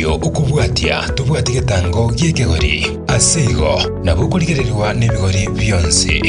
radio ukubwatia tubwati getango giekegori aseigo nabo kurigererwa n'ibigori byonse.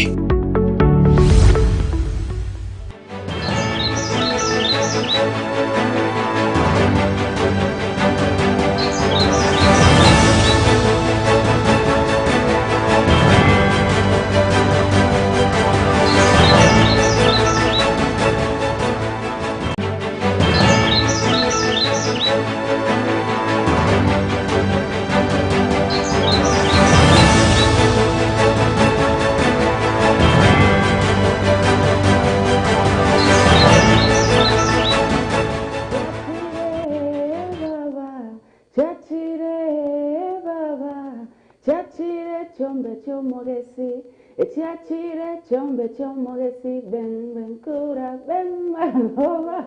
Chachire chombe chomogesi ben ben kura ben manova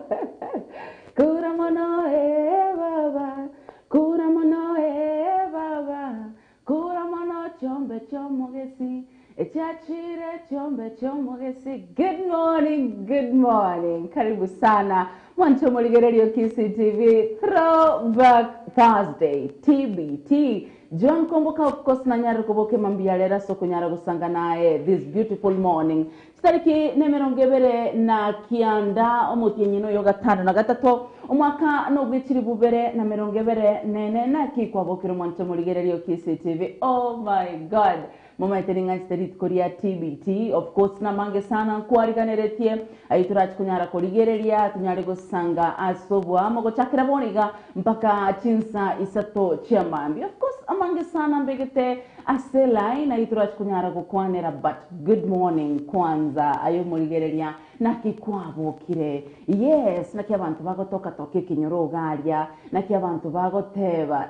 kura mono baba kura mono baba kura mono chombe chomogesi chachire chombe chomogesi. Good morning, karibu sana mwancho moligererio KCTV Throwback Thursday TBT. John Komboka of course na nyara kuboke mambia lera soko nyara gusanga nae this beautiful morning. Stariki nemerongebere na kianda omutinyino yo gatano na gatato omwaka no gwitiri bubere na merongebere nene na kikwa bokiro mwancho moligererio KCTV. Oh my god. Mama iteninga sterit korea TBT of course na mange sana kwariganeretie aiturach kunyara koligereria tunyare gusanga asobwa mogo chakira boniga mpaka chinsa isato chiamambi of course amange sana mbegete aselai na aiturach kunyara gukwanera but good morning kwanza ayo moligereria na kikwabo kire yes na kyabantu bagotoka toke kinyoro galia na kyabantu bagoteba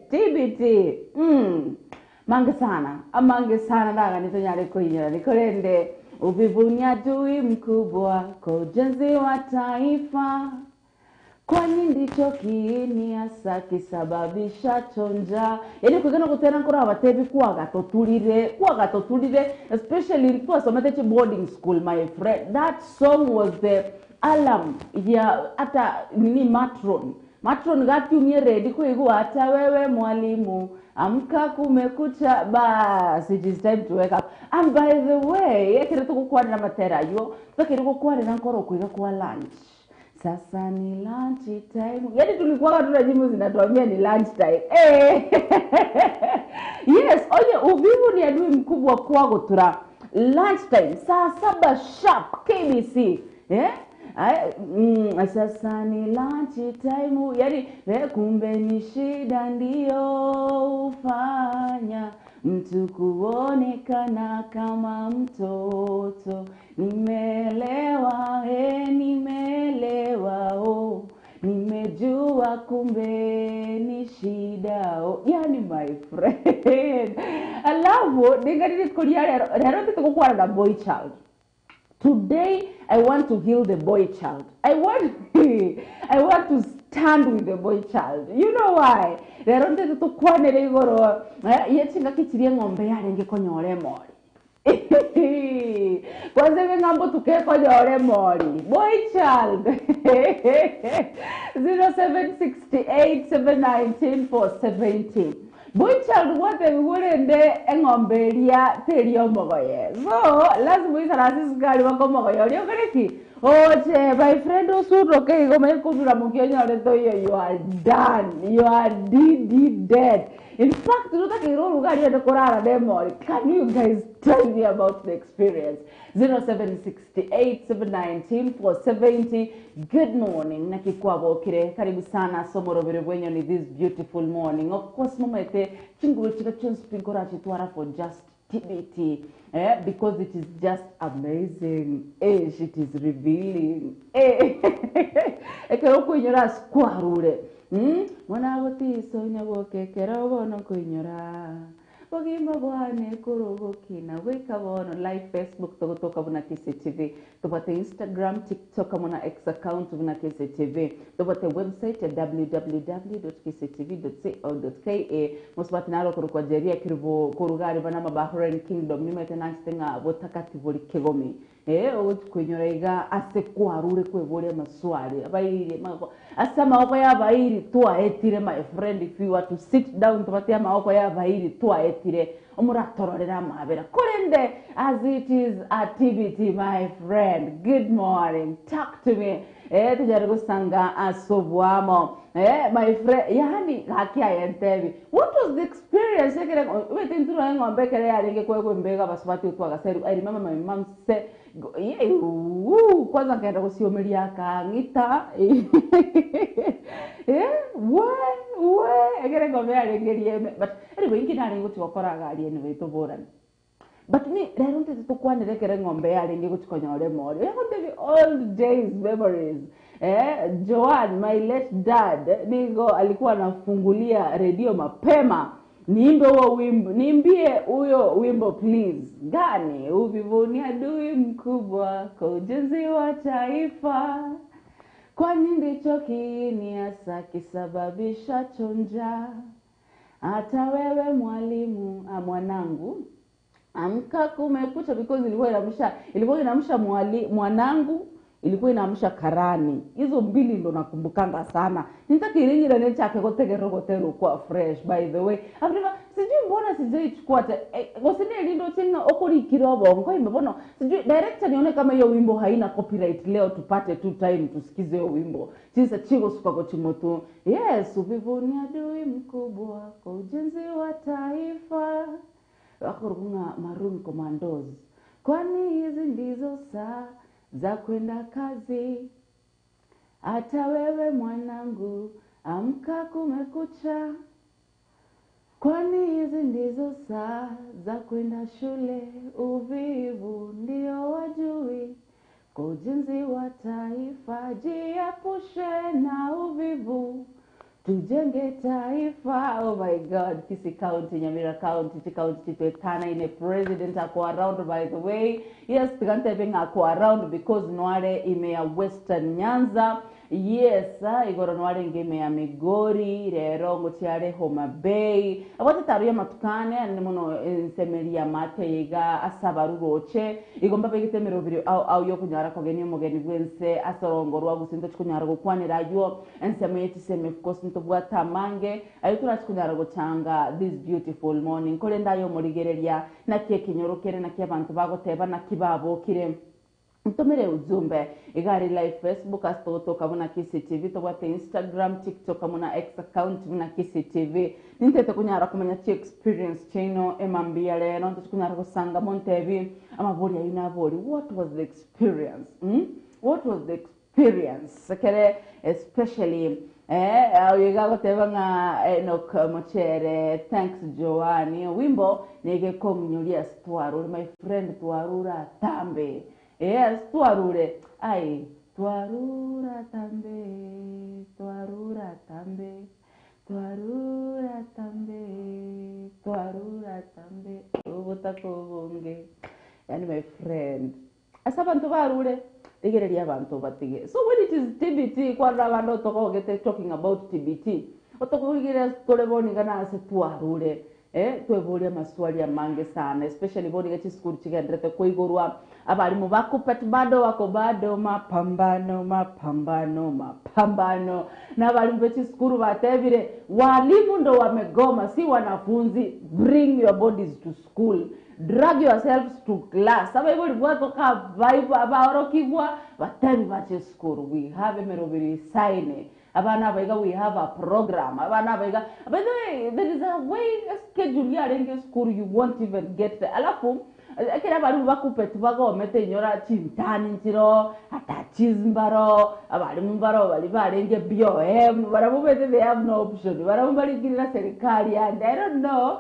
TBT mange sana ndaga nitonyale kuinyora nikorende uvivunia dui mkubwa kwa ujenzi wa taifa, kwani ndicho kiini hasa kisababisha chonja. Yani kugana kutena nkora abatebi kuwaga totulire especially in first ometeche boarding school my friend. That song was the alarm ya ata nini matron gati unye ready kuigu hata wewe mwalimu amka kumekucha basi it is time to wake up. And by the way yekire tukukwani na matera yo tukiri kukwani na nkoro kuiga kwa lunch. Sasa ni lunch time. Yani tulikuwa tunajimu zinatuambia ni lunch time. Yes, oye uvivu ni adui mkubwa kwago tura lunch time saa 7 sharp KBC. Sasa ni lunch time. Yani kumbe ni shida ndio ufanya mtu kuonekana kama mtoto. Nimelewa nimejua kumbe ni shida yani my friend. Alafu ningali kuliare rero tukukwara na boy child. Today I want to heal the boy child. I want to stand with the boy child. You know why? Rero nte tukwanere igoro yetsinga kichirie ngombe yarenge konyore mori. Kwanza ngambo tukeko nyore mori. Boy child. 0768790417. Boy child wote ngurende engomberia terio mogoye. So lazima isarasi gari wako mogoye. Olio kareki. Oche my friend osuro ke gome kubira mukenya leto you are done. You are dead. In fact, can you guys tell me about the experience? 0768790417. Good morning. Nakikwabo kire. Karibu sana somoro virewenyo ni this beautiful morning. Of course, mumete chinguru chika chunspinkora chituara for just TBT. Because it is just amazing. It is revealing. Ekero kuinyora skwarure. Mwana wotiso nyaboke kero bono kuinyora. Pogima bwane kurugo kina weka bono live Facebook togotoka buna KCTV tubate Instagram TikTok muna X account buna KCTV tubate website ya www.kctv.co.ke musbati naro kurukwa jeria kiribo kurugari bana Bahrain Kingdom nimete nastenga botakati Kigomi kwenyorega ase kwarure kwebore maswali abairi asa maoko ya bairi tua etire my friend, if you are to sit down tubate maoko ya bairi tua etire omuratororera mabera kurende as it is activity my friend. Good morning, talk to me. Tujari gusanga asobwamo my friend, yani hakia yentebi. What was the experience? Wete nturo ngombe kere yaringe kwe mbega baswati utwaga seru. I remember my mom said kwanza kaenda kusiomelia kangita egere ngombe yaringerie but anyway ngina ringo twakoraga ali anyway tuburana. But me, I don't think to kwane rekere ngombe yaringe gutukonyore mori. I want the old days memories. Joan, my late dad, nigo alikuwa anafungulia redio mapema. Niimbe huo wimbo, niimbie huyo wimbo please. Gani? Uvivu ni adui mkubwa kwa ujenzi wa taifa. Kwani ndicho kiini hasa kisababisha chonja. Hata wewe mwalimu, mwanangu, amka kumekucha, because ilikuwa inamsha mwanangu, ilikuwa inamsha karani. Hizo mbili ndo nakumbukanga sana. Nitakiringira nechake gotegerogotero kwa fresh by the way. Afrika sijui mbona sijaichukua gosinde lindo chenga okori kirobo ngo imebono. Sijui director nione kama hiyo wimbo haina copyright leo tupate tu time tusikize hiyo wimbo. Sisa chigo suka chimoto. Yes, uvivu ni adui mkubwa kwa ujenzi wa taifa. Wakurunga Maroon Commandos. Kwani hizi ndizo saa za kwenda kazi. Hata wewe mwanangu, amka kumekucha. Kwani hizi ndizo saa za kwenda shule. Uvivu ndio wajui kwa ujenzi wa taifa. Jiepushe na uvivu, tujenge taifa. Oh my God, Kisi County, Nyamira County, County Tana in a president ako around by the way. Yes, tikante benga ako around because Nware ime ya Western Nyanza. Yes, igoro Nware ngeme ya Migori, rero ngotiare Homa Bay. Awate taruya matukane anemono semeria mate yiga asabaruroche. Igomba begitemero video au yo kunyara kogeni mogeni gwense asorongorwa gusinto kunyara gukwanira yo ensemeti seme of tubwata mange ayikura kunyara gucanga this beautiful morning kole ndayo murigereria na keke nyorokere na kyabantu bagoteba na kibabo kire Mtomere ujumbe igari live Facebook astoto kabuna KCTV tobwate Instagram TikTok kabuna X account buna KCTV nintete kunyara kumenya chi experience chino emambia leno tukunyara gusanga montevi amaburi ayinabori. What was the experience? What was the experience? Kere especially Oyigago tebanga Enoch Mochere, thanks Joani. Wimbo nege komnyulia stwarure, my friend twarura tambe. Stwarure. Ai, twarura tambe, twarura tambe, twarura tambe, twarura tambe. Ubutako bonge. Yani my friend. Asabantu barure. So when it is TBT, kwa ravando toko gete talking about TBT. Otoko gire tole boni gana se tuarure. Tuevolia maswali ya mange sana, especially boni gete school chigendrete kuigurwa abali mubako pet bado wako bado mapambano. Na abali mbeti school batevire walimu ndo wamegoma si wanafunzi. Bring your bodies to school. Drag yourselves to class. Everybody want to have vibe about kigwa batari bache school. We have a meroviri sign. Abana baiga we have a program. Abana baiga. By the way, there is a way a schedule here in school you won't even get there. Alafu akira baru bakupet bago mete nyora chintani ntiro ata chizmbaro abali mumbaro bali barenge BOM baramubete they have no option baramubali girira serikali and I don't know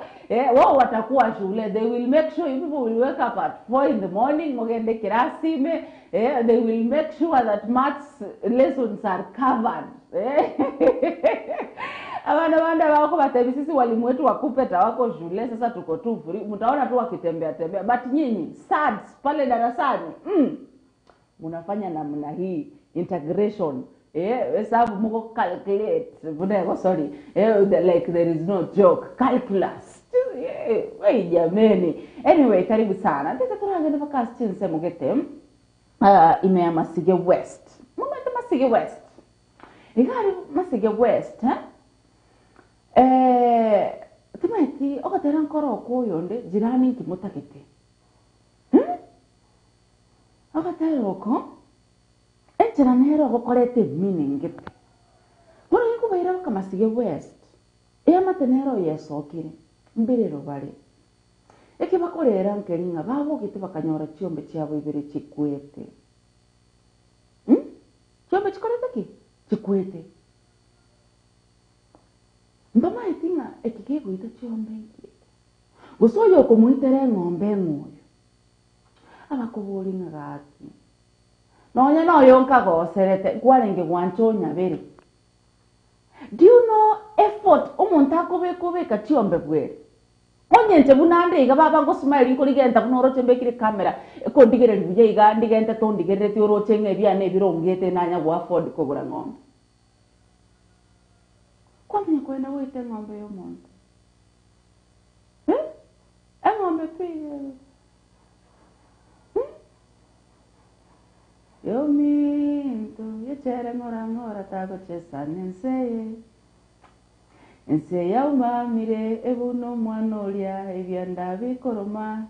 wao watakuwa shule. They will make sure people will wake up at 4 in the morning mogende kirasime. They will make sure that maths lessons are covered. Abana wako batebi sisi walimu wetu wakupeta wako shule sasa tuko tu free. Mtaona tu wakitembea. But nyinyi SADS pale darasani, mnafanya namna hii integration. Sababu mko calculate. Like there is no joke. Calculus. Wei jameni. Anyway, karibu sana. Ndika tunaangalia podcast chinse mugete. Ime Masige West. Mumete Masige West. Igari Masige West, timaiti okatera nkoro koyonde jirani nkimutakete. Okatera oko enchera nero gokorete meaning gete. Bora nkubaira ka Masige West. Matenero yesokire mbirero bari. Eke bakorera nkeringa babo gite bakanyora chiombe cyabo ibere chikwete. Chiombe chikorete ki? Chikwete. Ndoma etinga ekike guita chiombe nkite. Gusoyo kumuitere ng'ombe ngoyo. Abakuburinga gaki. Nonya no yonka goserete kwarenge gwanchonya bere. Do you know effort umuntu akobeka chiombe bwere? Onyenche bunande iga baba ngo smile ko ligenda kunoro chembe kire kamera ko ndigere buje iga ndigenda to ndigere ti oro chenge bya ne birongete nanya gwa afford ko bura ngombe. Kwamye ko na wete ngombe yo muntu. Ngombe pige. Yo minto yechere ngora tago chesanense. Ense ya umamire ebuno mwanolia ebyanda bikoroma.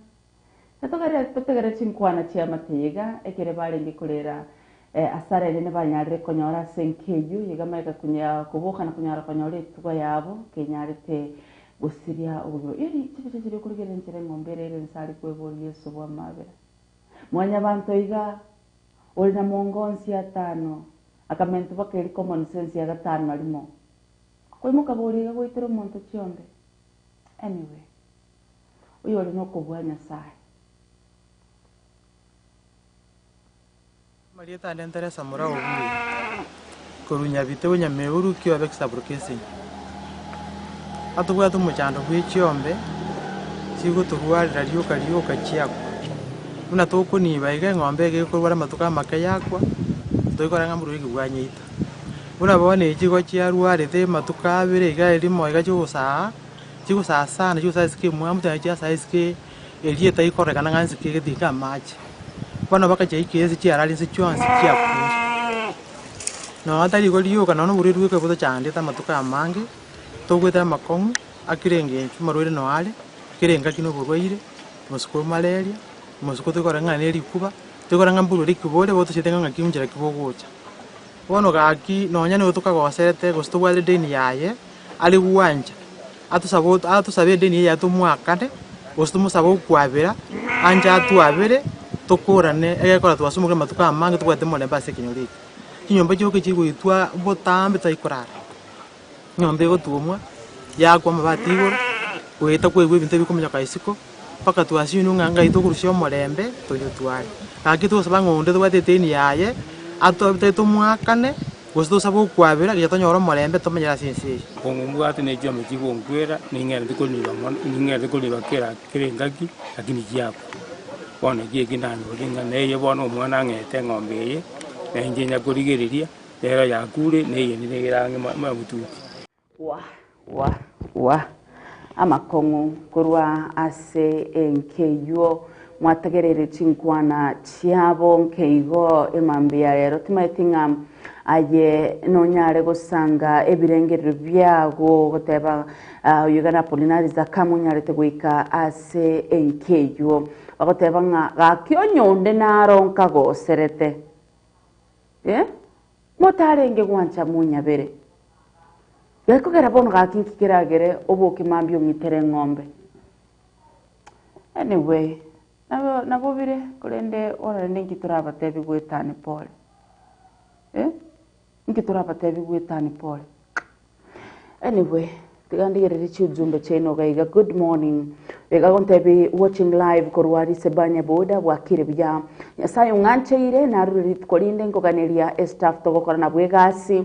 Tatogare chinkwana chia matega ekere bale ngikolera asara ene banyare konyora senkeju yigameka kunya kuboka na kunyara konyore tuwa yabo kenyarete gusiria ubu iri kibije kurigera nchere ngomberere nsari kweboli Yesu bwa mabera. Mwanya bantu iga olina mongonsi ya 5 akamentu bakeri common sense ya 5 alimo. Koi mukabori ga goitero monto chiombe. Anyway. Uyo oli no kubwa Nyasaye. Marieta ndentera samura obi. Korunya bitewe nyameuru kyo avec sabrokesi. Atubwa tumuchando bw'ichiombe. Sigo turwara ryo kachiako. Una toko ni baiga ngombe ge kurwara matuka makayakwa. Toikora ngamuru igwanyita. Una bone ikigo cyarware te matuka abere iga irimo iga cyusa sana cyusa ske muamuta cyasa ske eliye tayikoreka nanganzi ke dika match bana bakaje ikezi cyarali se cyonse cyaku no atari go liyo kana no buriru ke boto cyande ta matuka amange to gweta makongu akirenge chumarwere no ale kirenga kino burwaire musuko malaria musuko tukora ngane likuba tukora ngamburu likubole boto chitenga ngakimjira kibogocha wono gaki nonya ne utuka goserete gusto wale deni yaye ali uwanja atusabe deni yaye tumwakade gusto musabo kwabera anja atuabere tokorane egekora twasumukire matuka amange tukwete mole base kinyoriki kinyombe cyo kigwitwa botambe taikorara nyombe gotumwa yakwa mabatigoro weta kwegwe bintu bikomenya kaisiko paka twasinu nganga itokurusyo molembe toyo twari gaki twasaba ngonde twate deni yaye atobite tumwakane gusto sabo kwabera giya tonyoro molembe tomenyera sinsi kongu ati ne jome kigongwera ningere ndikoliba kera kirengaki lakini kiapo bona giye nani olinga neye bona omwana ngete ngombe ye nenjenya kurigereria rero yakure neye niregerange mabututi wa amakongo kurwa ase enkeyo mwatagerere chinkwana chiabo nkeigo emambia rero timaitinga aye nonyare gusanga ebirengerero byago goteba Uganda Polinariza kamunyare tegwika ase enkeyo bagoteba nga gakyonyonde naronka goserete motarenge gwancha munyabere yakogera bono gakinkikiragere oboke mambio ngitere ngombe. Anyway, nabo bire kurende ora ngitura batebi gwetani pole. Ngitura batebi gwetani pole. Anyway, tigandigere chujumbe cheno gaiga good morning. Gonte be watching live korwari sebanya boda wakire bya nyasayo ngancheire na ruri tkolinde ngoganeria staff togokora na bwegasi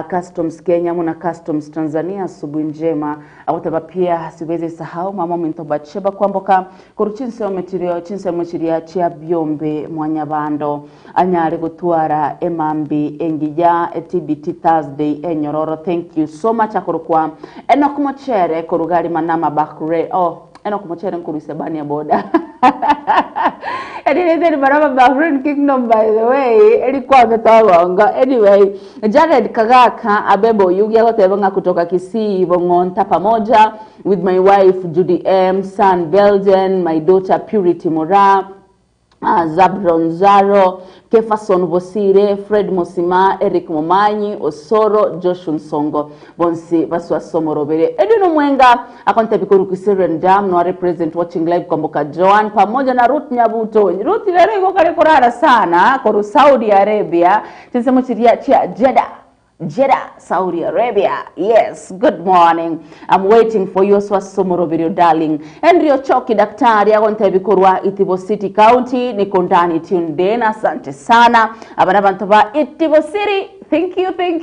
Customs Kenya muna Customs Tanzania asubuhi njema awataba pia siweze sahau mama minto bacheba kwamboka koruchinse material chinse mochiria chia byombe mwanyabando anyare gutwara emambi engija TBT Thursday enyororo. Thank you so much akorokwa enokumochere korugari manama bakure enokumochere nkurusebani ya boda Edited Baraba Bahrain Kingdom, by the way, ilikuwa metagonga. Anyway, Jared Kagaka abebo yugi agotebanga kutoka Kisii Bongonta pamoja with my wife Judy M, son Belgian, my daughter Purity Mora, Zabron Zaro, Kefason Bosire, Fred Mosima, Eric Momanyi, Osoro, Joshua Nsongo, Bonsi Baswa Somorobere. Edwin Mwenga akonte bikuru Kiseren Dam no represent watching live Komboka Joan pamoja na Ruth Nyabuto. Ruth lero iko kale kurara sana koru Saudi Arabia. Tinsemo chiria chia Jeddah, Saudi Arabia. Yes, good morning. I'm waiting for you, Swasomoro video, darling. Henry Ochoki, daktari, agonte bikurwa Itibo City County, nikondani tuned in, asante sana. Abanabantoba Itibo City, thank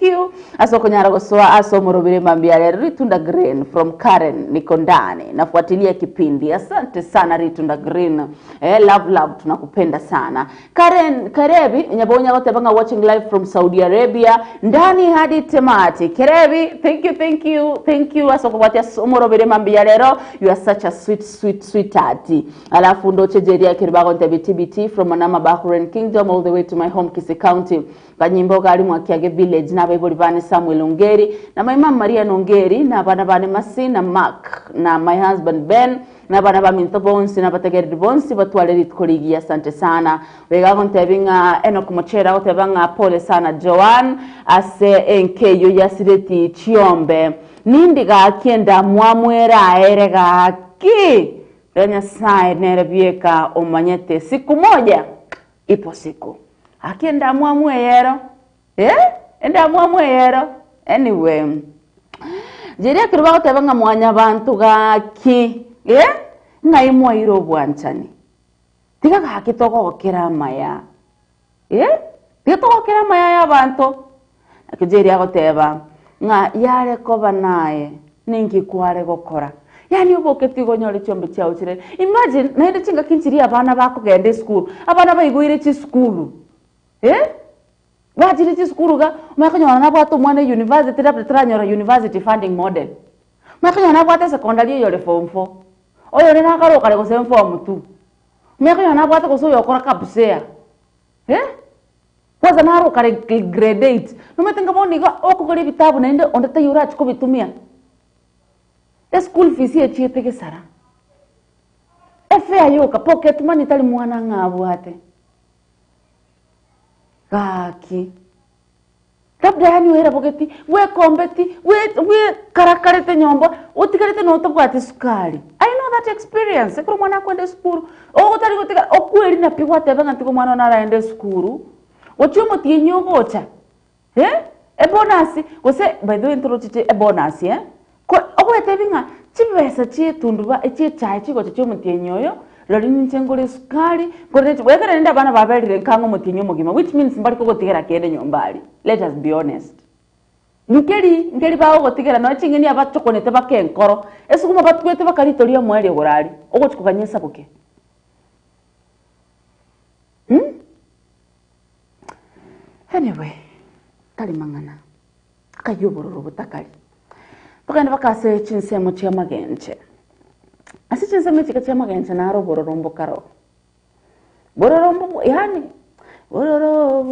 you. Aso konyara goswa, Asomoro video mambiare, Ritunda Green from Karen, nikondani. Nafuatilia kipindi, asante sana Ritunda Green. Love, tunakupenda sana. Karen, Karebi, nyabonya gote banga watching live from Saudi Arabia. Ndani hadi temati. Kerebi, thank you. Aso kubatia somoro bere mambia lero. You are such a sweet auntie. Alafu ndo chejeria kiribago ntebi TBT from Manama Bahrain Kingdom all the way to my home Kisii County. Kanyimbo kali mwakiage village na Bible bani Samuel Ongeri na my mom Maria Nongeri na bana bani Masi na Mark na my husband Ben na bana ba Minto Bonsi na bategeri Bonsi batwale ritkoligi. Asante sana. Wegago ntebinga enokumochera otebanga pole sana Joan ase enkeyo yasireti chiombe nindiga akienda mwamwera erega ki Renya sai nerebieka omanyete siku moja ipo siku akienda mwamweyero enda mwamweyero. Anyway, jeria kirubago tebanga mwanya bantu gaki ngai mwairo bwanchani tiga gakitogokera maya titogokera maya ya bantu akijeria goteba nga yare koba naye ningi kware gokora yani uboke tigonyore chombe chao chire. Imagine naende chinga kinchiri abana bako gende school abana bayiguire chi school wajiri chi school ga mwakanyona nabwato mwana university dabwe tranyora university funding model mwakanyona nabwato secondary yore form 4 oyo rena karo kare go form 2 mwakanyona nabwato go so yokora kabusea Waza naro kare grade 8. Numetenga boni ga okugori bitabu naende ondata yura chiko bitumia. School fees ye chiete ke sara. Efe ayoka pocket money tali mwana ngabu ate. Kaki. Labda yani wera pocketi, we kombeti, we karakarete nyombo, utikarete no tobwate sukari. I know that experience. Ekuru mwana kwende school. Okutari kutika okweli na pigwa tebanga ntiko mwana naraende school. Ochumo tienyo gocha. Bonasi, wose by the way introduce bonus ko okwete binga chibesa chitunduba echi chai chiko chumo tienyo lori nchengole sukari korete wekera nenda bana babelire nkango mutinyo mugima, which means mbali ko gotigera kende nyombali. Let us be honest. Ngeri bawo gotigera no chingeni abachokonete bakenkoro esukuma batwete bakaritoria mwere gorari ogochukanyesa buke. Anyway, kali mangana akayobororo butakali tukanda bakase chinsemo chia magenche asi chinsemo chia magenche na ro bororombo karo bororombo yani bororo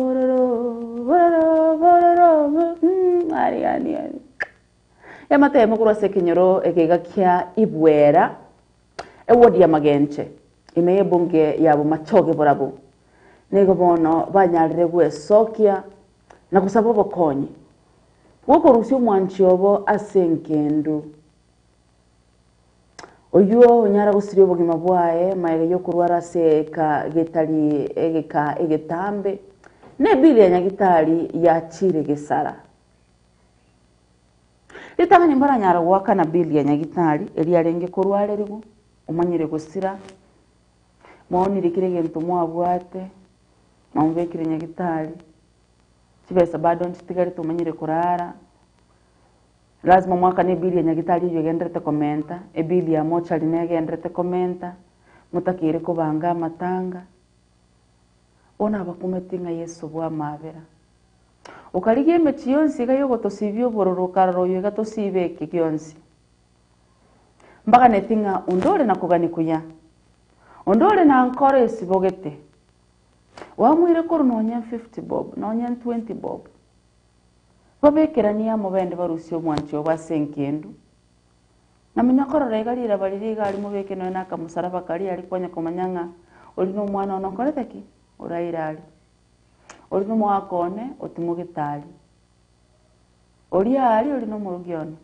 ari yamate mukuru sekinyoro egegakia ibwera ewodi ya magenche imeye bunge yabo machoge borabu nego bono banyarire gwesokia na kusaba bokonyi woko rusyo mwanchiobo asenkendu oyo nyara gusiri obugima bwae maige yo kurwara seka getali egetambe ne bili ya nyagitali ya chire gesara litanga nimbara nyara waka na bili ya nyagitali eli arenge kurware rigo umanyire gusira mwaonire kire gento mwabwate mwamvekire nyagitari kibesa bado ntitigari tumanyire kurara lazima mwaka ne bili ya nyagitari yo gendrete komenta ebili ya mocha linege gendrete komenta mutakire kubanga matanga ona bakumetinga Yesu bwa mabera ukarige mechiyonsi gayo gotosibyo bororokaro yo gatosibeke kyonsi mbaga netinga undole na kugani kuya ondole na ankore isibogete wamwire kuru nonya 50 bob nonya 20 bob babekerania mubende barusio mwancho basenkendu na munyakorora igalira baliriga ali mubeke no naka musaraba kali ali kwanya komanyanga olino mwana onokoreteki urairali olino mwakone otimugitali oliali olino murugione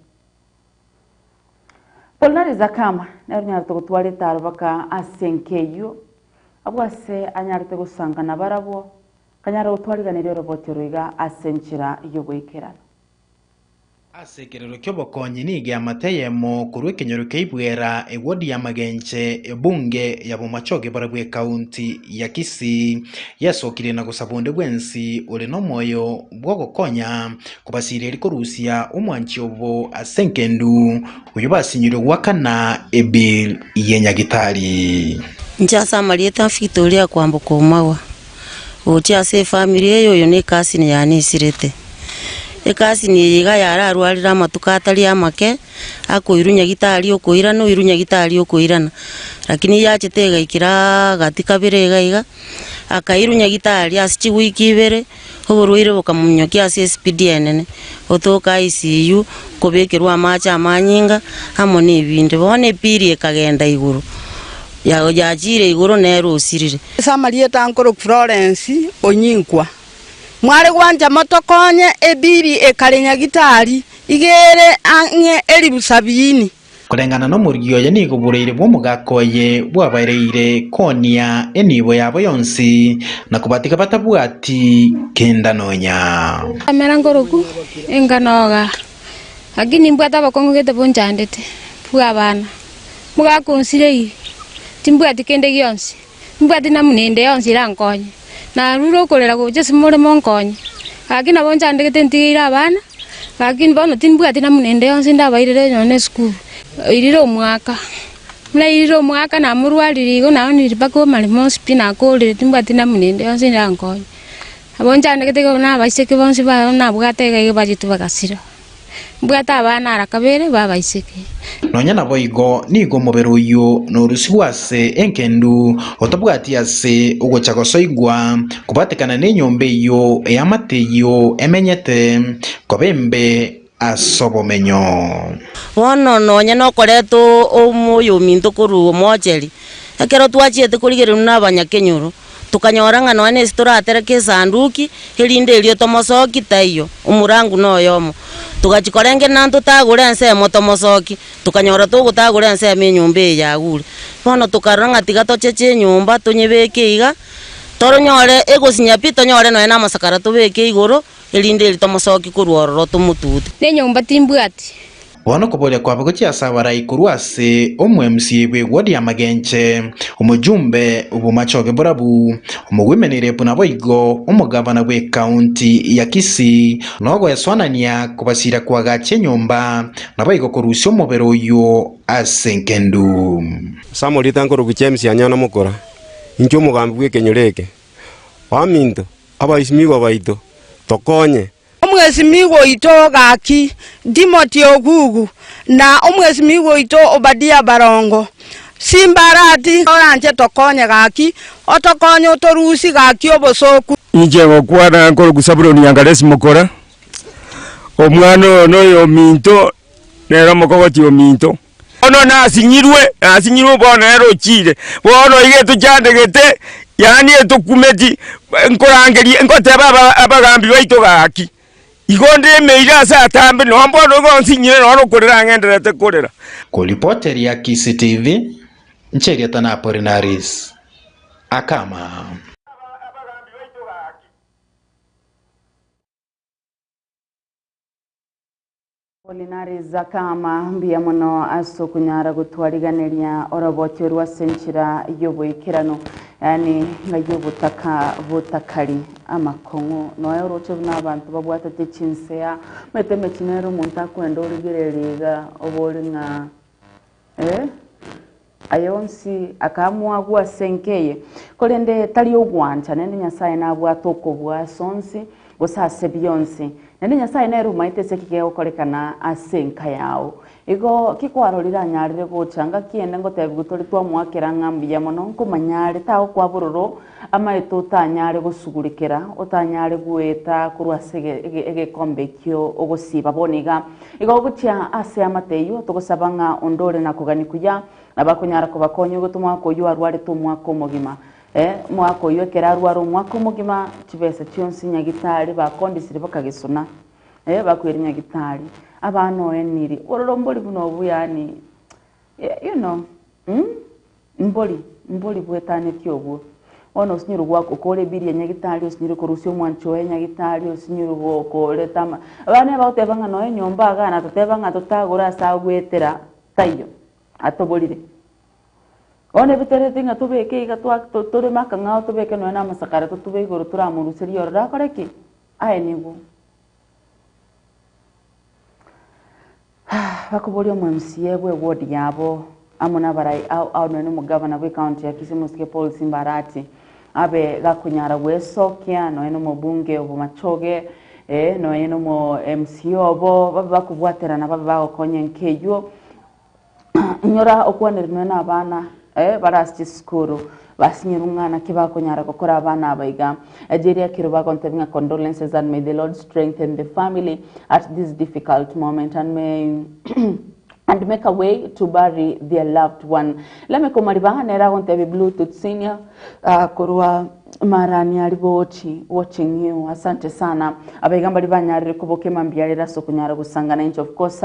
polnari zakama narunyarto gutware tarubaka asenkeyo abwase anyarite gusangana barabo kanyara gutwariganira robotero asenchira yogoikerana asekerero kyobokonyi nige amateyemo kurwe kenyoro keibwera ewodi ya magenche ebunge ya bumachoge barabwe county ya Kisii yasokire na gusabonde bwensi uri no moyo bwo gukonya kubasire liko Rusia umwanchi obo asenkendu uyu basinyiro wakana ebil yenyagitari njasa marieta Victoria kwambuka umawa uti ase family eyo ne kasi ne yanisirete ekasi ni yiga yara arwarira amatuka atari amake akoirunya gitari okoirana no irunya gitari okoirana lakini yachitega ikira gatika birega iga akairunya gitari asichi wiki ibere oborwire bokamunyokia ase SPDN otoka ICU kobekerwa amacha amanyinga amone ibinde bone piri ekagenda iguru yajire iguru nero osirire samarieta ankoro Florence onyinkwa mware gwanja motokonye ebiri ekarenya gitari igere anye elibusabini kurengana no murgiyo ya nigo bureire bwo mugakoye bwabareire konia enibo yabo yonsi na kubatika batabwati kenda nonya amera ngoroku enganoga agini mbwata bakongete bonjandete bwa bana mugakonsire timbwati kende gyonsi mbwati na munende yonsi rankonye na ruro kolera go Jesu more monkonye agina bonjandete ntigira abana agini bono timbwati na munende yonsi ndabairire nyone school iriro mwaka mla iriro mwaka na murwalirigo na oniri bako malimo spina kolere timbwati na munende yonsi rankonye abonjandete go na baiseke bonsi ba na bwatega ge bajitu bagasira bwata abana arakabere babaiseke nonya nabo igo nigo mubero yo no rusiwase enkendu otobwati ase ugochagosoigwa kubatekana nenyombe yo eyamateyo emenyete kobembe asobomenyo wono nonya no koreto omoyo minto kuru mocheri akero twachiete kurigere n'abanyakenyoro tukanyora ngano ane stora atereke sanduki helinde ilio tomosoki tayo umurangu no yomo tukachikorenge nanto tagure nse motomosoki tukanyora tugutagure nse menyumbe ya gure bono tukaranga tigato cheche nyumba tunyebeke iga toronyore egosinya pito nyore no ena masakara tubeke igoro helinde ilio tomosoki kurworo tumututu ne nyumba timbwati wono kobolia kwabo gochiasabara ikuruase omwe bwe wodi ya magenche umujumbe ubumachoge burabu umugwimenire punabo igo umugabana bwe county ya Kisii nogo yaswanania kubasira kwa gache nyumba nabo igo kurusyo mubero yo asenkendu Samuel tankoro kuchemsi anyana mukora injo mugambi bwe kenyoreke waminto abaisimigo baito tokonye omwesimigo ito gaki Timothy Ogugu na omwesimigo ito Obadia Barongo simbarati oranje tokonye gaki otokonye otorusi gaki obosoku inje gokwana nkoro kusaburo nyangalesi mukora omwana no yo minto nero mukogoti yo minto ono nasinyirwe bono ero chire bono ige tuchandegete yani etukumeti nkorangerie nkoteba abagambi baito gaki igonde meira sa tambe no mbono gonsinyire no kurira ngenderete kurira ko reporter ya Kisii TV ncheria tana Porinaris akama Olinariza kama mbia muno aso kunyara gutwariganiria orobotyo rwa senchira yoboikirano yani ngayo butakari amakongo no oroche n'abantu babwatete chinsea meteme chinero munta kwenda origereriga oboringa ayonsi akamwa gwa senkeye kolende tali ogwancha nende nyasaye nabwato okobwa sonsi gusase byonsi nende nyasaye nero maitese kigeo kolekana asenka yao igo kikwarorira nyarire gochanga kiende ngotebi gutori twa mwakera ngambiya mono nkumanyare taho kwa buroro amaito tanyare gusugurikira otanyare gweta kurwasege egekombe kyo ogosiba boniga igo gutia ase amateyo tugusabanga ondore na kugani kuya abakunyara kubakonyo gutumwa ko yu arware tumwa ko mugima mwako yo kerarwaro mwako mugima kibese cyonsi nyagitari bakondisire bakagisuna bakwira nyagitari abano eniri ororombori buno buyani mboli bwetane kyobo ono sinyiru gwako kole biri nyagitari osinyiru korusyo mwancho nyagitari osinyiru goko letama abana bautebanga no enyomba agana tutebanga tutagura sagwetera tayo atobolire one biterete nga tubeke igatwa tore makanga tubeke no na masakara tube igoro turamurusiri yorora koreki aye nigo bakubori omwemsiye bwe ward yabo amuna barai au no mugavana bwe county ya Kisumu Paul Simbarati abe gakunyara gwesokia no eno mubunge obumachoge no eno mo MC obo bakubwaterana bakonye nkeyo nyora okwanirwe n'abana barasti skuru basinyira umwana kibakonyara gukora abana abayiga ajeria kiruba contebinga condolences and may the Lord strengthen the family at this difficult moment and make a way to bury their loved one. Lame komariba nera gontebi Bluetooth senior kurwa marani aliboti watching you asante sana abegamba libanyari kuboke mambialira sokunyara gusangana inch of course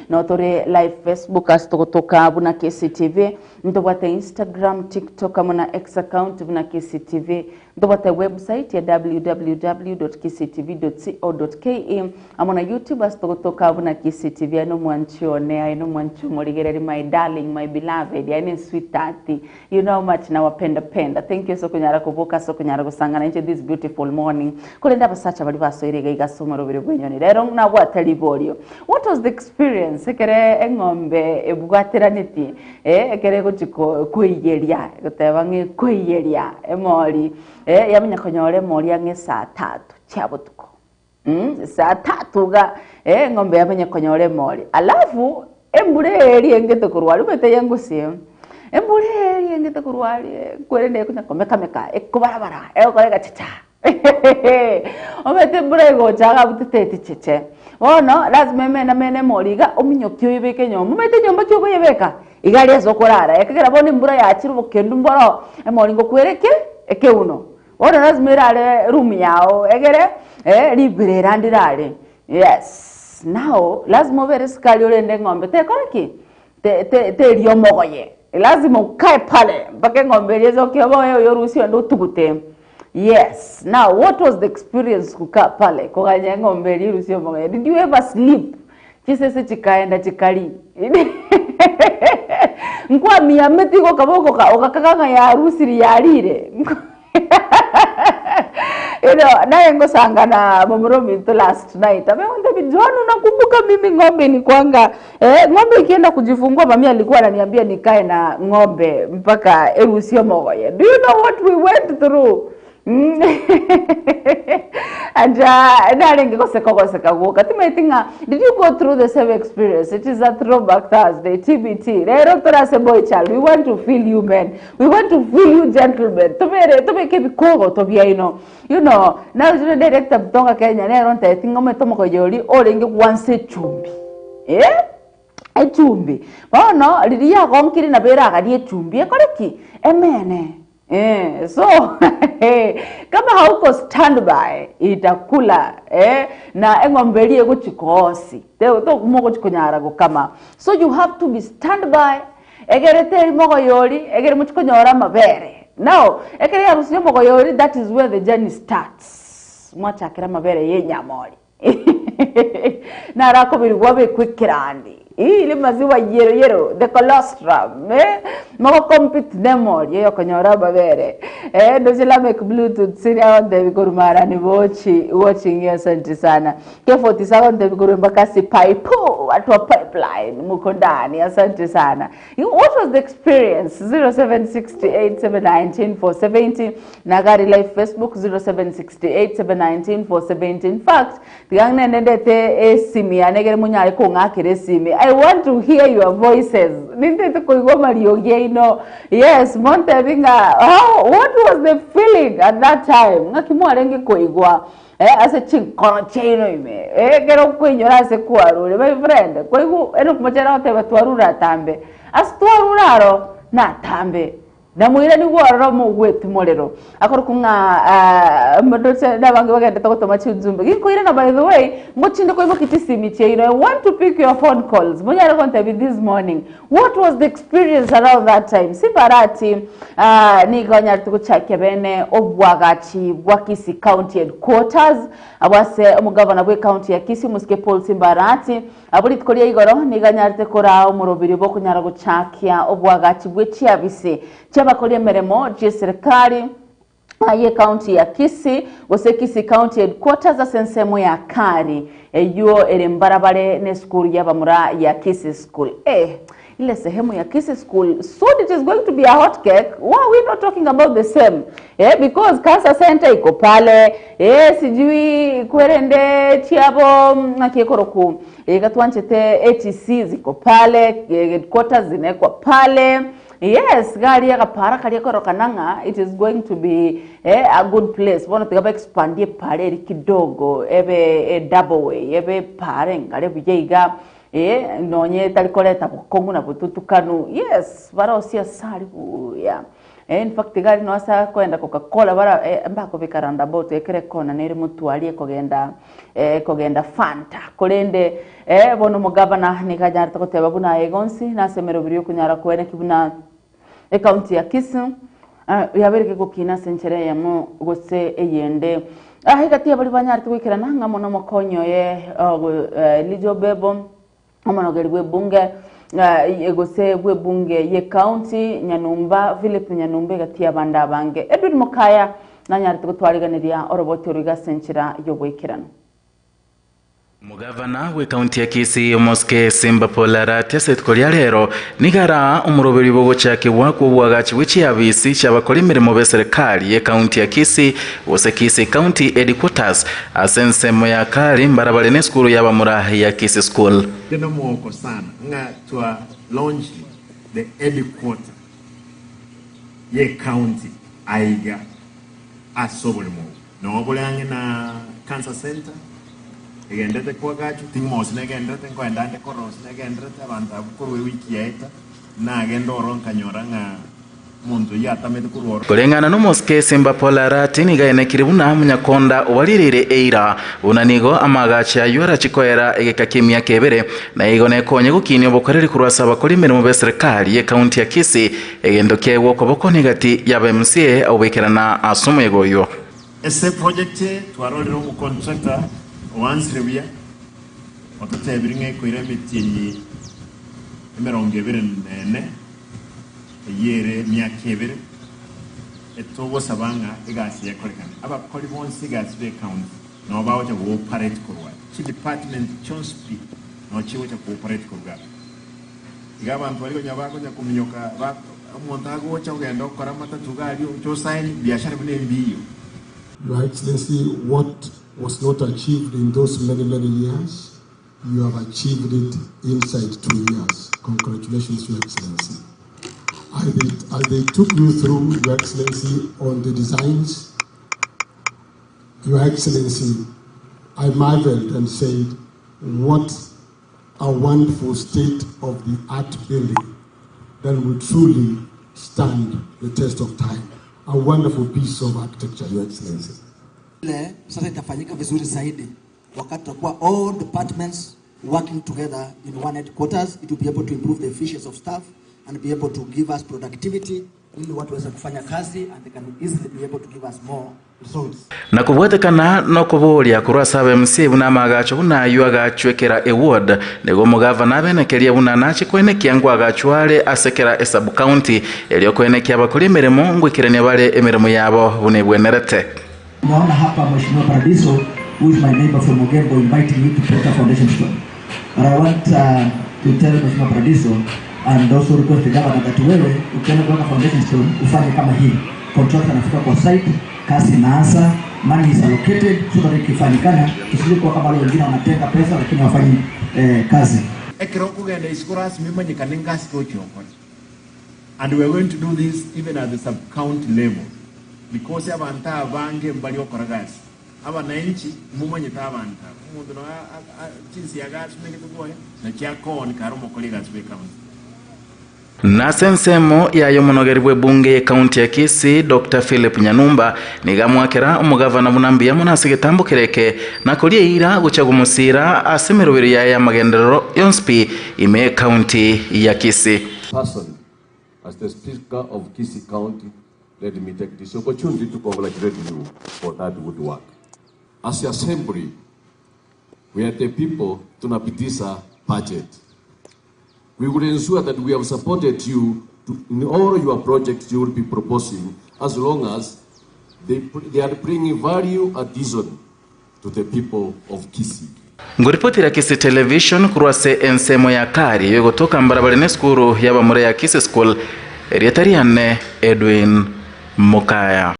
notore live Facebook astokotoka buna KCTV ndobate Instagram TikTok amuna X account buna KCTV ndobate website ya www.kctv.co.ke amuna YouTube astokotoka buna KCTV ano mwanchione ano mwanchu morigereri my darling my beloved yani sweetheart you know much na wapenda penda thank you sokunyara kuboka kunyara gusangana into this beautiful morning kulenda basacha bali basoirega igasomero bire bwenyoni rero na bwataliborio what was the experience ekere engombe ebwateraniti ekere gutiko kuigeria gutebange kuigeria emori yamenya konyore mori ange saa 3 cyabutuko saa 3 ga ngombe yamenya konyore mori alafu embure engete kurwali bete yangusie embure ngete kurwali kwerende kunakomeka meka ekubarabara ekolega chicha omete brego chaga butete chiche ono lazima mene moriga ominyokyo ibeke nyomo mete nyomba cyo buyebeka igari azokorara ekegera bone mbura yachiru bokendo mboro emoringo kwereke eke uno ono lazima irale room yao egere libre randirale yes now lazima bere skali orende ngombe te koraki te riomogoye lazima ukae pale mpaka ngombe lizo kiobo yorusio ndo tugute yes now what was the experience kukaa pale kuganya ngombe lirusio mogoye did you ever sleep chisese chikaenda chikali nkwa miameti ko kaboko ka okakanga ya rusiri yarire naye ngosangana bomoromi to last night ameonda bijwanu nakumbuka mimi ngombe ni kwanga ngombe ikienda kujifungua mami alikuwa ananiambia nikae na ngombe mpaka erusio mogoye do you know what we went through and darling koseka goka timetinga did you go through the same experience it is a throwback Thursday TBT rero torase boy child we want to feel you men we want to feel you gentlemen tumeke bikogo to bia you know now the director Butonga Kenya rero ntetinga metomo ko yoli orenge once chumbi echumbi bono liria gonkiri na bera gari echumbi ekoreki emene so kama hauko standby itakula na engombelie guchikosi to mogo chikonyara gukama so you have to be standby egerete mogo yori egere muchikonyora mabere now egere yarusi mogo yori that is where the journey starts mwachakira mabere yenyamori narako birwa be kwikirandi ile maziwa yero the colostrum mako compete memory yo konyora babere ndozila make bluetooth sina on the gorumara ni watching asante sana K47 the gorumbaka si pipe watu wa pipeline muko ndani asante sana. What was the experience? 0768799470 Nagari live Facebook 0768799470. In fact tigangne ndete simi anegere munyari ko ngakire simi. I want to hear your voices. Nindete ko igoma liogie ino. Yes, Monte Binga. What was the feeling at that time? Ngakimwarenge ko igwa. Ase chinkono chino ime. Kero kwenyora ase kuarure. My friend, kwa hiyo eno kumachera ote batuarura tambe. As tuaruraro na tambe. Na muira ni waro mo wetu molero. Akoro kunga mdote na bangi bagenda tokotoma chuzumbe. Gikoira na by the way, mochinde ko ibokiti simiche. You know, I want to pick your phone calls. Moja konta bi this morning. What was the experience around that time? Sibarati ni gonya tukuchake bene obwagachi bwakisi county headquarters. Abase umugavana bwe county ya Kisii Muske Paul Simbarati. Abuli tukolia igoro ni gonya tekora umurobiri bwo kunyara guchakia obwagachi bwe chiabise. Chaba meremo je serikali ye county ya Kisii gose Kisii county headquarters asensemo ya kari eyo erembarabare ne school yabamura ya Kisii school ile sehemu ya Kisii school so it is going to be a hot cake. Why are we not talking about the same? Because cancer center iko pale sijui kwerende tiabo nakikoroku gatwanchete ATC ziko pale headquarters zinekwa pale. Yes, gari ya kapara kali korokananga, it is going to be a good place. Bono tegaba expandie pare kidogo ebe double way ebe pare ngale bujeiga nonye talikoleta bukongu na bututukanu. Yes, bara osia sali ya. In fact gari no asa kwenda Coca-Cola bara mbako bikaranda boto ekere kona nere mutu ali kogenda Fanta kolende bono mugabana nikajara tokoteba buna egonsi na semero biriyo kunyara kwene kibuna county ya Kisii yabereke gukina senchere yamo gose eyende higati abali banyari twikira nanga mono mokonyo ye lijo bebo omonogeri bwe bunge egose bwe bunge ye county Nyanumba Philip Nyanumba gati abanda bange Edwin Mokaya nanyari twariganiria oroboti origa senchira yobwekirano. Mugavana we county ya Kisii Muske Simba Polarati asetkolia rero nigara umuroberi bogo chake wako bwagachi wichi abisi cyabakora imirimo be serikali ye county ya Kisii wose Kisii county headquarters asensemo ya kari mbarabare ne school yaba murahi ya Kisii school tena mwoko sana nga twa launch the headquarters ye county aiga asobolimo no bolange na cancer center egendete kwa gachu tingmos negendete kwendande koros negendete abantu abukorwe wiki yaita na gendo ronka nyoranga muntu yatamete kurworo kolengana no Muske Simba Polarati nigaene kiribuna munyakonda obalirire eira unanigo amagacha yora chikoera egekakimia kebere na igone konye gukini obokoreri kurwasaba kuri mirimo be serikali ye county ya Kisii egendo kewo koboko negati ya MCA obekerana asumo egoyo ese project twarolero mu contractor once revia otatebiringe ko iremetiye emerongebere nene yere myakebere etobo sabanga igasi yakorekana abakoli bonse igasi be count no bawo cyo operate korwa ki department chonspi no chiwo cyo operate korwa igaba ntwali ko nyabako nya kuminyoka ba umontago cyo genda okora matatu gali cyo sign biashara bune mbiyo. Your Excellency, what was not achieved in those many years, you have achieved it inside 2 years. Congratulations, Your Excellency. As they took you through, Your Excellency, on the designs, Your Excellency, I marveled and said, what a wonderful state of the art building that will truly stand the test of time. A wonderful piece of architecture, Your Excellency. Sasa itafanyika vizuri zaidi wakati tutakuwa all departments working together in one headquarters. It will be able to improve the efficiency of staff and be able to give us productivity ili watu waweze kufanya kazi and they can easily be able to give us more results. Na kubwetekana no kuburia kurwa sabe MC buna magacho buna yuaga chwekera award nego mugavana benekeria buna nachi kwene kiangwa gachwale asekera sub county elio kwene kyabakuri mirimo ngwikirania bale emirimo yabo bune bwenerete. Naona hapa Mheshimiwa Paradiso, who is my neighbor from Mogembo, inviting me to put a foundation stone. But I want to tell Mheshimiwa Paradiso and also request the governor that wewe ukienda kuweka foundation stone ufanye kama hii. Contractor anafika kwa site, kazi inaanza, money is allocated so that ikifanyikana tusije kwa kama wale wengine wanatenga pesa lakini wafanyi kazi. Ekero kugenda iskuras mimanyi kanengas kochoko. And we are going to do this even at the sub county level because abantu abange mbali okoragasi. Abananchi mumanyi tabanta. Umuntu no chinsi yagasi menye kugoye na kyakoni karomo kolegas be county. Na sensemo ya yomonogeribwe bunge county ya Kisii Dr. Philip Nyanumba nigamwakera umugavana munambia munasige tambukereke na kulia ira guchagumusira asemerubiri ya magenderero yonspi ime county ya Kisii. Personally, as the Speaker of Kisii County, let me take this opportunity to congratulate you for that good work. As the Assembly, we are the people to napitisa budget. We will ensure that we have supported you in all your projects you will be proposing, as long as they are bringing value addition to the people of Kisii. Nguripoti la Kisii Television kurwase ensemo ya kari yogotoka mbarabarene skuru yaba mure ya Kisii School erietariane Edwin Mukaya.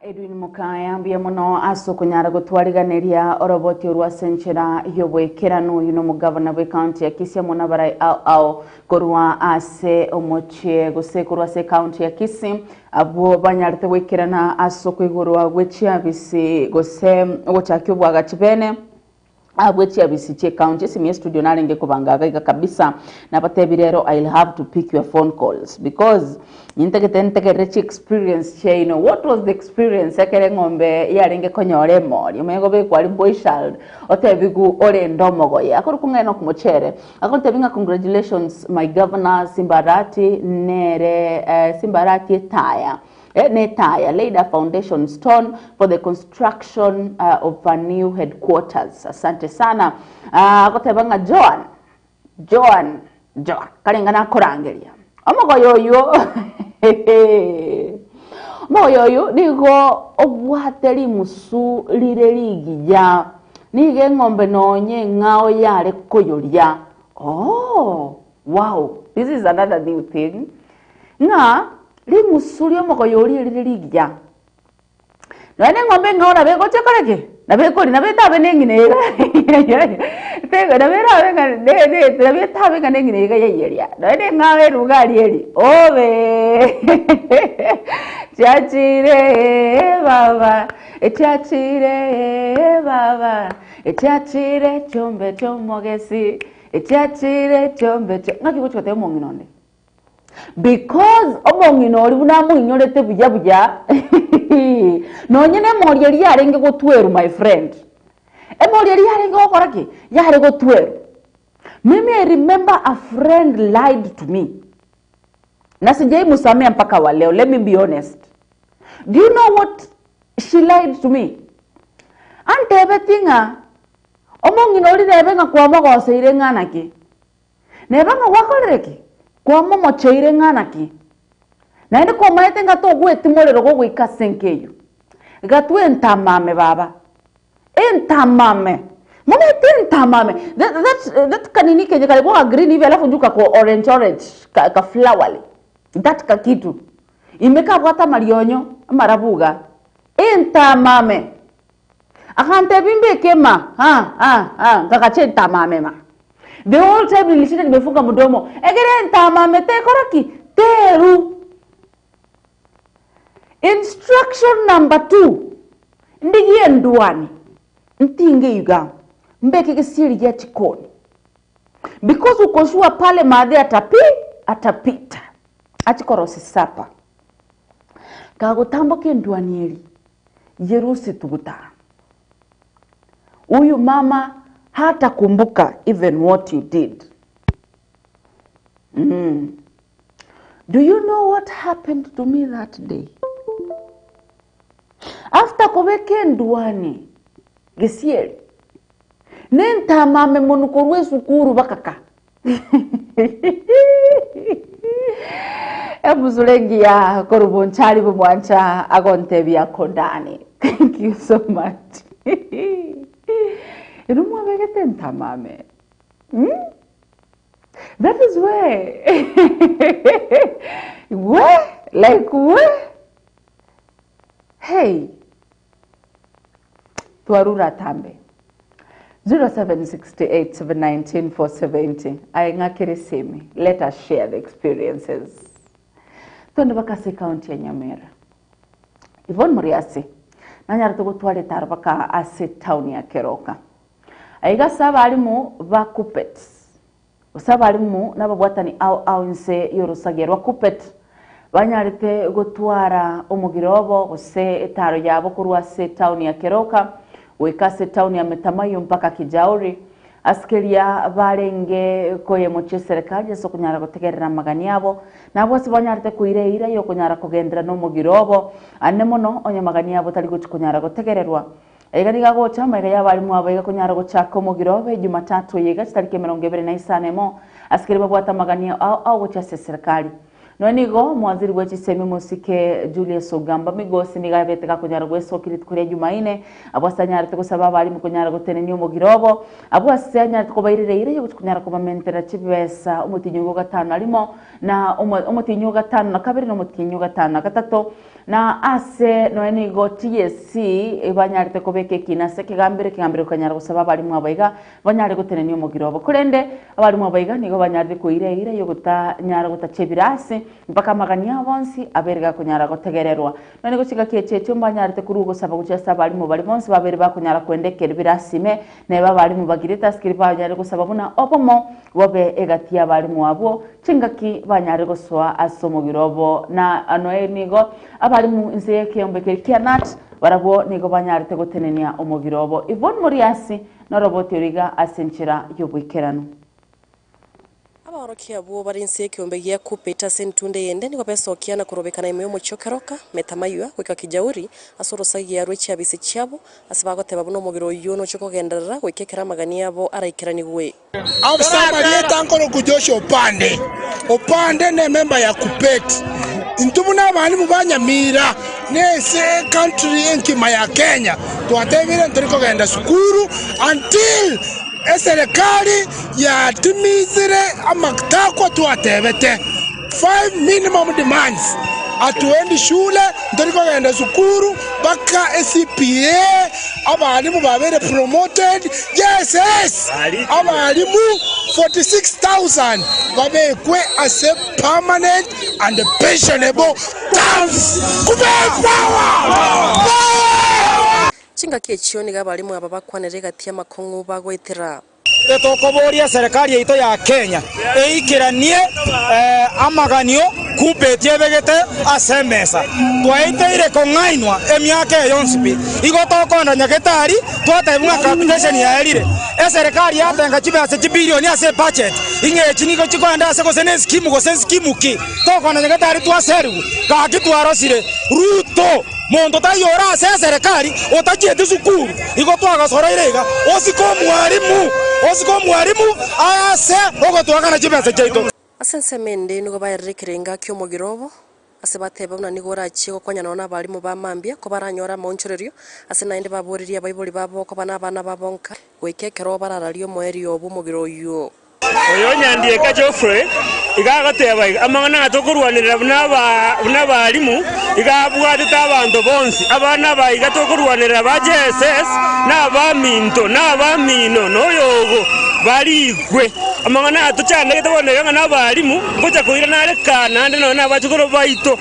Edwin Mukaya mbia muno aso kunyara gutwariganeria oroboti urwa senchera yobwekerano yuno mugavana we county ya Kisii muna barai au kurwa ase omoche gose kurwa se county ya Kisii abo banyarte wekerana aso kwigurwa gwechia bisi gose ogochakyo bwaga chibene abwechi abisiche county simi studio narenge kubangaga kabisa na batebirero I'll have to pick your phone calls because ninteke rich experience che you know what was the experience ekere ngombe yarenge konyore mori umego be kwali boy child otebigu ore ndomogo ya akuru kungeno kumochere akontebinga congratulations my governor Simbarati nere Simbarati Taya Netaya laid a foundation stone for the construction of a new headquarters. Asante sana. Akotebanga Joan kalingana korangeria. Omogo yoyo nigo obwateri musu lireligi ya nige ngombe nonye ngao yale koyoria. Oh, wow. This is another new thing. Nga li musuri omoko yori lirigya none ngombe ngora bego chekoreke na beko na beta benengine tego na bera benga de na beta benga nengine ga yeria none ngawe rugali eri obe chachire baba echachire chombe chomogesi echachire chombe ngaki gochote omonginone because omonginori bunamu inyorete buja nonyene mori yarenge gotweru my friend emori yarenge okoraki yare gotweru mimi I remember a friend lied to me na sijai musamea mpaka wa leo. Let me be honest. Do you know what she lied to me? Ante betinga omonginori debenga kwa mogose irengana ki nebanga wakoreki kwa momo cheire ngana ki na ende kwa maete ngato gwete morero go gwika senkeyo gatwe ntamame baba entamame mama entamame that kanini keje kale kwa green hivi alafu njuka kwa orange ka flowery that ka kitu imeka bwata marionyo marabuga entamame akante bimbe kema kakache entamame ma the whole time nilishinda nimefunga mdomo egere ntamame te koraki teru. Instruction number 2 ndigie nduani ntinge yuga mbeke kisiri ya chikoni because ukoshua pale maadhi atapita achikorosi sapa kagotambo ke nduani eri yerusi tuguta uyu mama hata kumbuka even what you did. Do you know what happened to me that day? After kobeke nduani gesieri nenta mame monukorwe sukuru bakaka ebuzulengia korubonchari bumwancha agontebia kodani. Thank you so much. Irumwa begete nta mame. That is where where hey Twarura Tambe 0768-719-470. Aingakere semi. Let us share the experiences. Twende bakase county ya Nyamira. Yvonne Muriasi nanyara tugutware tarabaka ase town ya Keroka. Aiga saba alimu ba Kupet. Usaba alimu nababwatani au nse yorosagerwa Kupet. Banyarite gutwara umugirobo guse etaro yabo kurwa se town ya Keroka. Wekase town ya Metamayo mpaka Kijauri. Askeria barenge koye moche serikali so kunyara gutegerera magani yabo nabo sibanyarite kuireira yo kunyara kugendera no mugirobo ane mono onye magani yabo tali kunyara gutegererwa egani gago chama ya bari mu abaiga kunyara guchaka mugirobo Jumatatu yiga tariki 25 mo askeri babwata magani au gucha serikali Nonigo mwaziri wechi semi musike Julius Ogamba migosi nigabeteka kunyara gwesokirite kuri Jumaine abasanyarite gusaba bari mu kunyara guteneni umugirobo abasanyarite kubairire yo kunyara kubamentera chibesa umutinyo gatano alimo na umutinyo gatano na kabiri no umutinyo gatano na gatatu na ase nonigo TSC banyarite kubeke kinase kigambire kunyara gusaba bari mu abaiga banyare guteneni umugirobo kurende abari mu abaiga nigo banyarite kuireire yo gutanyara gutachebirase mpaka magani abonsi aberga kunyara gutegererwa none gushika kiyeche mbanyarite kurugo saba guchesa bari mu bari bonsi babere bakunyara kwendekera birasime neba bari mu bagirita skiri banyare gusaba buna opomo bobe egatia bari mu abo cingaki banyare guswa asomo girobo na anoe nigo abari mu inse kiyombe kianat barabo nigo banyarite gutenenia umugirobo Yvonne Muriasi no roboti origa asenchira yobwikerano Aborokia bo barinse kiombe ya Kupeta sentunde yende ni kwapesokia na kurobekana imwe mu Keroka Metamayua kwika Kijauri asorosagia rwechi abise cyabo asibagoteba buno mugiro yuno cyo kugenderera kwekekera magani yabo araikirani gwe Abasamarie tankoro kujosho opande ne member ya Kupet intubuna abandi mu Banyamira nese country enkima ya Kenya twatebire nturiko genda sukuru until serikali ya timizire amatakwa tuatebete 5 minimum demands atuendi shule ndiko genda sukuru baka SCPA abalimu babere promoted yes abalimu 46,000 babekwe as a permanent and pensionable terms Chinga kiechoni gabalimu aba bakwanerega tia makongo bagwetera Tokoboria serikali yetu ya Kenya eikiranie amaganio Kupet begete asemesa twaiteire kongainwa emyaka yonsipi igotokona nyagetari twatebunga capitation ya erire serikali yatenga chibase chibilioni ase budget ingechi niko chikwanda ase gosene scheme ki tokona nyagetari twaseru gakitwarosire Ruto Mondo tayora ase serikali otachiete sukuru igotwagasora irega osiko mwarimu ase ogotwagana chibase chaito Asensemende nugo bayerekerenga kyo mugirobo asebateba buna nigora chigo kwanyana na bali mu bamambia ko baranyora monchorerio asenainde baburiria bayibuli babo ko bana babonka gwekekero bararario moeri obu mugiro yo Oyo nyandie ka Geoffrey igagateba amangana atokurwanirira buna balimu igabwatita abantu bonsi abana bayiga tokurwanirira ba JSS na baminto na bamino noyogo barigwe amangana atuchane kitobonega na balimu kuja kuira narekana ande no nabachukuru baito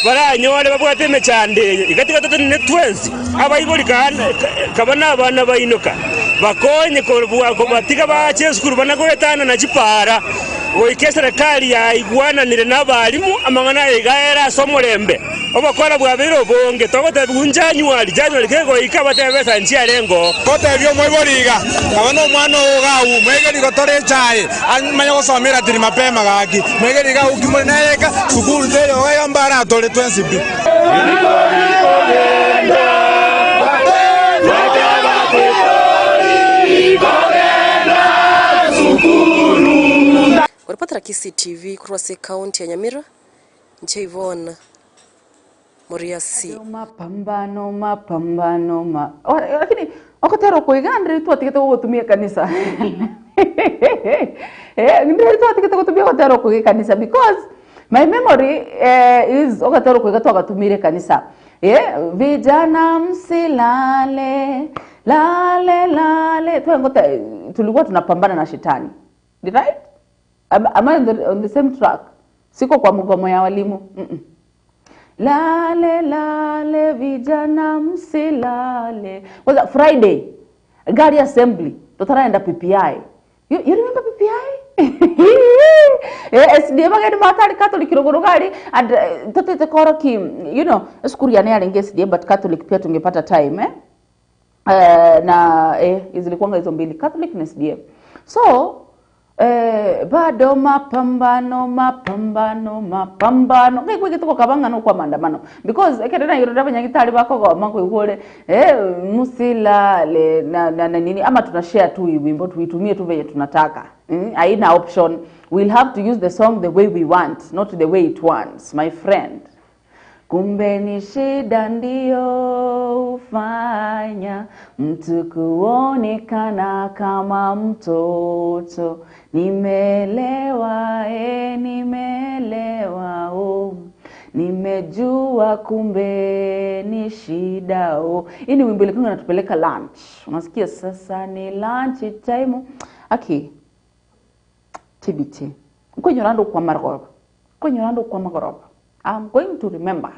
baranyore babwate mechande igatika ne twensi abayiboli kabana abana bainoka bakonye ko batiga ba cheskuru banagwetana na chipara goike serikali ya igwananire n'abarimu amang'ana igaera somulembe obakora bwabiro bonge togote bunja January kegoika batebesa nchiarengo gotebio mwiboriga abana omwana ogawu mwegeri gotore chae amanya gosomera tiri mapema gaki mwegeri ga ukimoneka sukuru zeyo oya mbara tole 20 Kuripata Kisi TV kurwase kaunti ya Nyamira nche Ivona Moriasi mapambano lakini okotero kuigandre tu atikete gutumia kanisa ndire tu atikete gutumia okotero kuiga kanisa because my memory is okotero kuiga tu agatumire kanisa vijana msilale lale tulikuwa tunapambana na shetani, right? Am I on the same track? Siko kwa mgomo ya walimu. Lale vijana msilale. Was that Friday? Gari assembly. Tutaraenda PPI. You remember PPI? SDM agadi matari Catholic rogoro gari and tote koro ki, you know, skuri ya nea linge SDM but Catholic pia tungepata time zilikuwanga hizo mbili, Catholic na SDM. So bado mapambano ngeke tuko kabanga no kwa maandamano because ekedena yoroda banyagitari bako mango ihole musilale na nini ama tunashare tu wimbo tuitumie tu venye tunataka. Haina option. We'll have to use the song the way we want, not the way it wants, my friend. Kumbe ni shida ndio ufanya mtu kuonekana kama mtoto. Nimelewa nimejua kumbe ni shida Ini wimbo ile kuna natupeleka lunch. Unasikia sasa ni lunch time. Aki TBT. Nyorando kwa magoroba. I'm going to remember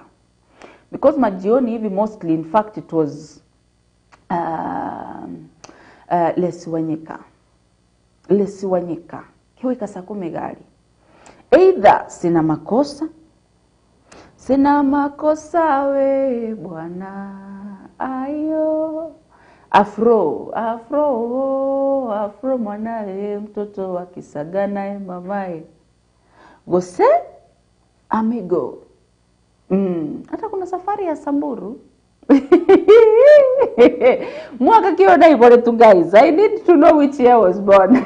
because majioni hivi mostly, in fact it was Lesiwanyika kiweka saa 10 gari. Either sina makosa we bwana ayo afro mwanae mtoto wa Kisagana mamae gose amigo. Hata kuna safari ya Samburu. Mwaka kiona ibore tu guys. I need to know which year I was born.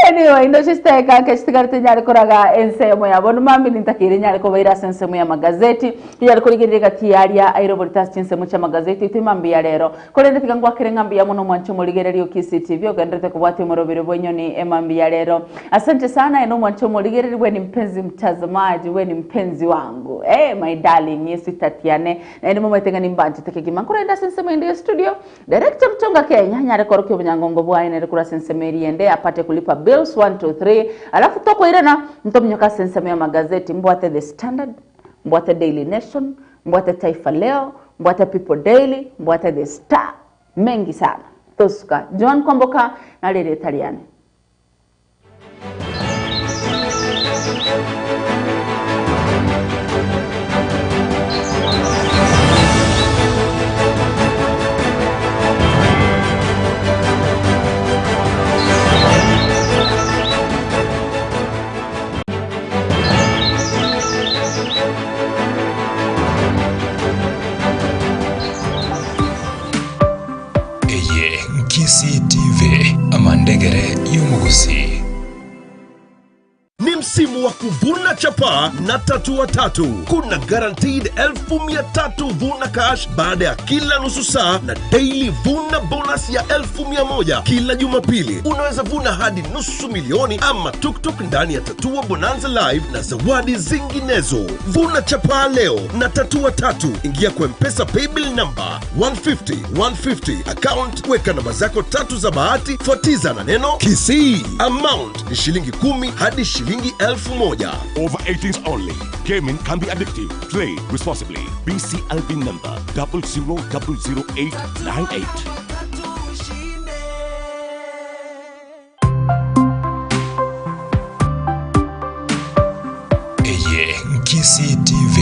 Anyway, ndo chiste kake chitigarte nyari koraga ensemo ya bono mami nitakire nyari ko baira ensemo ya magazeti yari kurigirira tiaria airoboritas chinsemo cha magazeti timambi ya lero kolende tigangwa kirengambi ya muno mwancho moligererio Kisi TV ogandrete kubwate morobere bonyoni emambi ya lero. Asante sana eno mwancho moligereri, wewe ni mpenzi mtazamaji, wewe ni mpenzi wangu my darling Yesu Tatiane na eno mwetenga ni mbanje tekegima kurenda ensemo inde studio director mtonga Kenya nyari korokyo bunyangongo bwa ene kura ensemo ende apate kulipa bills 1 2 3 alafu toko irena mtomnyoka ensemo ya magazeti mbwate The Standard, mbwate Daily Nation, mbwate Taifa Leo, mbwate People Daily, mbwate The Star, mengi sana. Tosuka John Kwamboka na Lele Italiane. Kisi TV amandegere y'umugusi. Ni msimu wa kuvuna chapa na tatua tatu. Kuna guaranteed 1,300 vuna cash baada ya kila nusu saa na daily vuna bonus ya 1,100 kila Jumapili. Unaweza vuna hadi nusu milioni ama tuktuk ndani ya Tatua Bonanza Live na zawadi zinginezo. Vuna chapa leo na tatua tatu. Ingia kwa M-Pesa paybill number 150 account, weka namba zako 3 za bahati, fuatiza na neno Kisi. Amount ni shilingi 10 hadi shilingi 1,000. Over 18s only. Gaming can be addictive. Play responsibly. BCLB number 000898. KCTV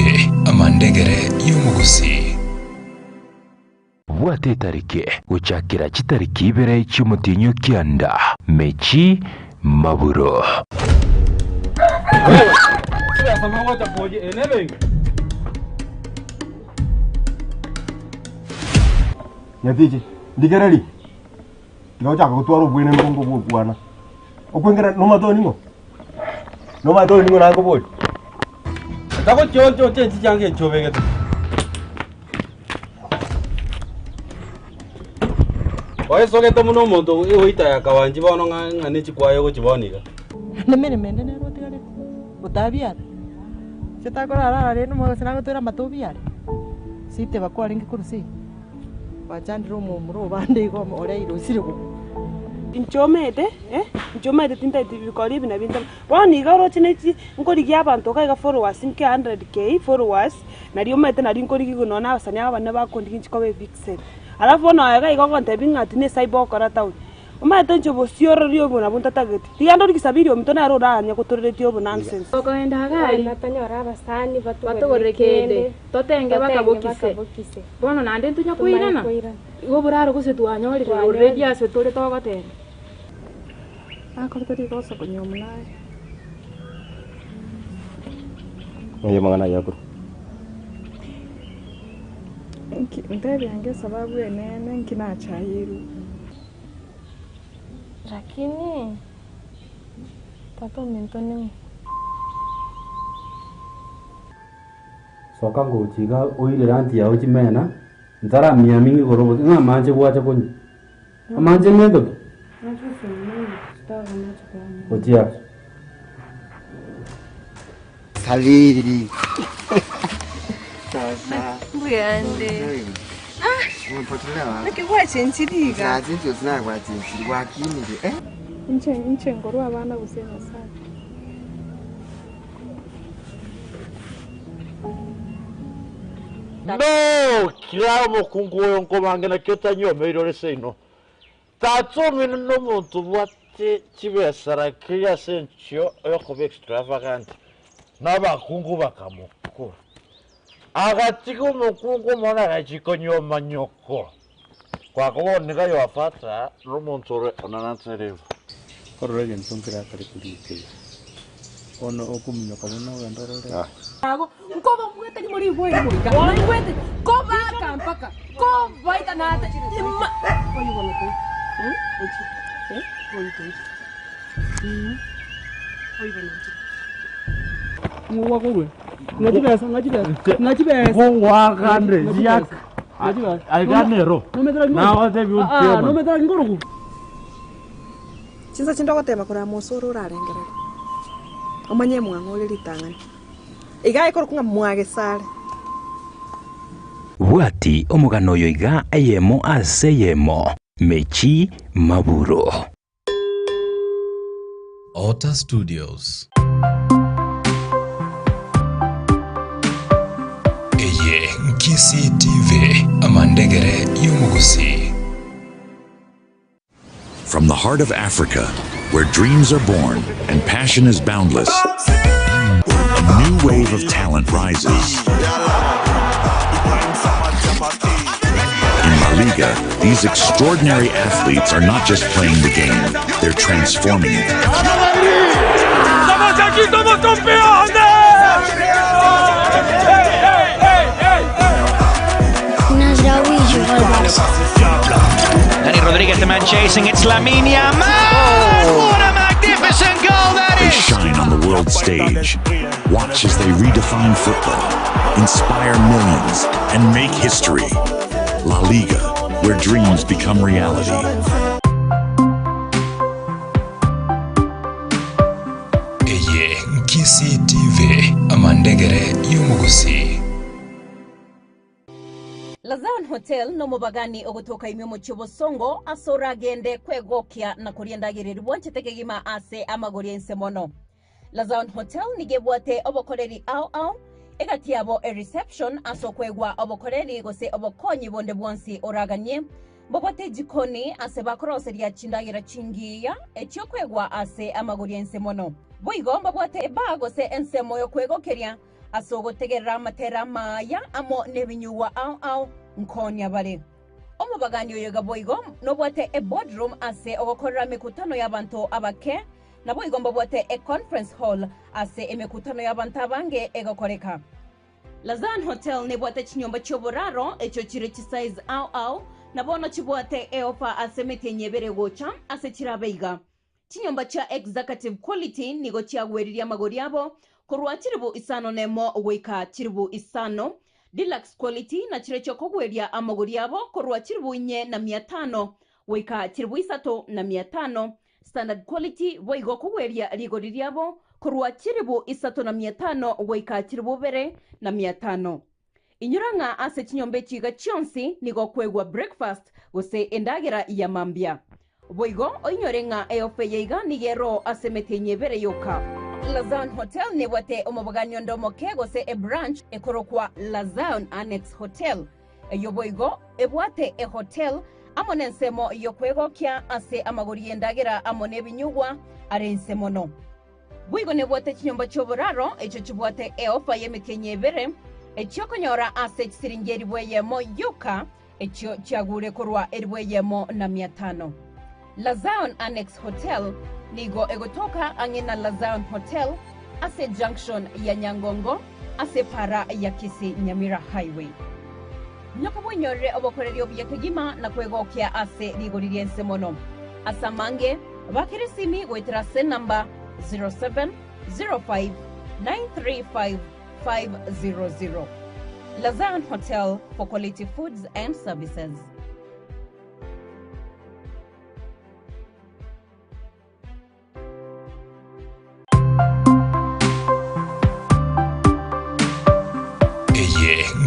amandegere y'umugusi bwate tarike gucakira kitariki ibere cy'umutinyo kyanda mechi maburo Nyatiji ndigereri ndikachaka kutwara ubwene mbongo bwana okwengera nomadoni nango bodi Tako choncho chenchi change chobegete. Oye sogeto muno muntu uita yakawanji bono ngane chikwayo gochibonika. Nemere mende ne rotigare. Utabia. Sitakora rara reno mo sina gutira matubia. Site bakwari ngikurusi. Bachandiro mu muro bande go ore irusire go. Inchomete inchomete tinta tibikori bina binta wani garo chinechi ngori gyabantu kaiga followers nke 100k followers nari omete nari ngori gigunona abasanya abana bakondi nchikobe vixen alafu ona yaga igo konte bingati ne cyber kora town omete nchobo sioro rio bona bunta tageti tigando rikisabiri omtona aro ranya kutoreti obo nonsense okoenda gari natanyora abasani batugorrekende totenge bakabokise bono nande ntunya kuirana igo buraro gusetwanyorire already ase tore togotene akortori gosa konyomunaye Oye mangana yakuru. Ntebi yange sababu enene nkina chayiru lakini tato mentoni Soka ngochiga oire ranti ya ochimena ntara miamingi gorobo nga manje bwacha konyi. Amanje mendo. Ochia. Saliri. Buyande. Umepotelea? Nikiwa chenchiriga. Zazi ndio zinagwa chenchiri wakini Nche ngoro abana gusema sana. No, kirao mukungu oyo nkomange na kyota nyome irore seino. Tatsomi no muntu bwate kibesara kiya sencho oyo kuba extravagant. N'abakungu bakamukura. Agatiga umukungu mona gachikonyoma nyoko. Kwa kuboneka yafata n'umuntu onananserevo. Kororege ntunkira kali kulike. Ono okuminya kabona wendorore. Ago nkoba mwete ni muri bwe muri. Wala mwete ko baka mpaka ko baita nata. Oyo wala ko. Ochi. Oyo ko. Oyo wala. Muwa korwe. Ngajibesa. Wagande ziak. Aiganero. Na wate bi utema. No me da ngoro. Chinza chindogotema kora musoro urarengerera. Omanye mwango ritangani. Iga ikoro kunga mwage sare. bwati omugano oyo iga eyemo ase yemo mechi maburo Ota Studios. Eye KCTV amandegere y'umugusi. From the heart of Africa, where dreams are born and passion is boundless, a new wave of talent rises. In La Liga, these extraordinary athletes are not just playing the game, they're transforming it. ¡Estamos aquí, somos campeones! Danny Rodriguez, the man chasing, it's Lamine Yamal! What a magnificent goal that They is! shine on the world stage. Watch as they redefine football, inspire millions, and make history. La Liga, where dreams become reality. Eye KCTV amandegere y'umugusi. Lazawan Hotel no mubagani ogutoka imyomo chobosongo asora gende kwegokia na kuriendagirira bwanchetekegima ase amagoriense mono. Lazawan Hotel nigebwate obokoreri au egatiabo a reception asokwegwa obokoreri gose obokonyi bonde bwansi oraganye bobote jikoni ase bakoroseria chindagira chingiya ekyokwegwa ase amagoriense mono. Boigomba bwate eba gose ensemo yo kwegokeria asogotegerera amatera maya amo nebinyuwa au nkonya bari omubagani oyo gaboigo nobwate e boardroom ase ogokorera mikutano y'abantu abake nabo igomba bwate e conference hall ase emikutano y'abantu abange egokoreka. Lazan Hotel ne bwate chinyomba choboraro echo chire chisize au nabono chibwate eofa ase metenyebere gocha ase chirabeiga. Chinyomba cha executive quality nigo chiagweriria magori yabo korwa chiribu isano nemo weka chiribu isano deluxe quality na chirecho kogweria amagori yabo korwa chiribu 4,500 weka chiribu isato na 500 standard quality voigo kogweria rigori ryabo korwa chiribu isato na 500 weka chiribu bere na 500 inyuranga ase chinyombe chiga chionsi nigo kwegwa breakfast gose endagera ya mambia voigo oinyorenga eofe yeiga nigero ase metenyebere yoka. Lazan Hotel ne wate omobaganyo ndomo kego se e branch ekorokwa Lazan Annex Hotel. Yoboigo ebwate e hotel amonensemo yokwego kya ase amagori endagera amone binyugwa arensemono. Buigo ne wate chinyomba choboraro echo chibwate e ofa yemekenyebere echokonyora ase siringeri bweyemo yuka echo chagure korwa eribweyemo na 500. Lazan Annex Hotel nigo egotoka angena Lazan Hotel ase junction ya Nyangongo ase para ya Kisii Nyamira Highway. Nyoko nyore obokoreri obyekegima na kwegokia ase rigorirense mono. Asamange bakirisimi wetrase number 0705935500. Lazan Hotel for quality foods and services.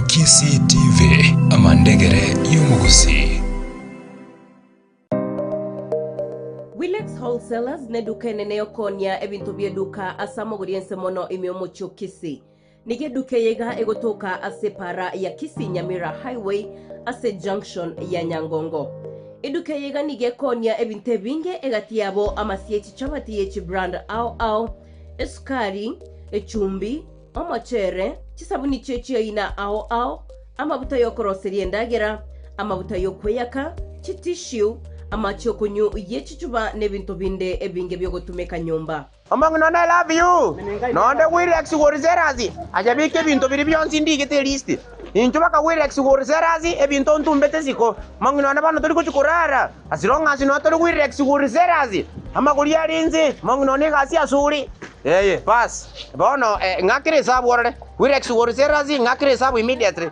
Kisii TV amandegere y'umugusi. Wilex Wholesalers neduka enene konya ebintu byeduka asamogoriense mono imyomocho Kisii. Nige duke yega egotoka ase para ya Kisii Nyamira Highway ase junction ya Nyangongo. Eduke yega nige konya ebinte binge egatiabo amasiechi chabati yechi brand au esukari echumbi amachere chisabuni chechi ina au amabuta yo koroseri endagera amabuta yo kweyaka chitishu amachokunyu yechichuba nebintu binde ebinge byogotumeka nyumba. Among none I love you. Nonde Wilex worizerazi. Ajabike bintu biri byonsi ndigite list. Inchubaka Wilex worizerazi ebintu ntumbete siko. Mangu none bano turi kuchikurara. Asironga asinoto Wilex worizerazi. Amaguri arinzi mangu none gasi asuri. Pass. Bono ngakire sabu orale. Wilex worizerazi ngakire sabu immediately.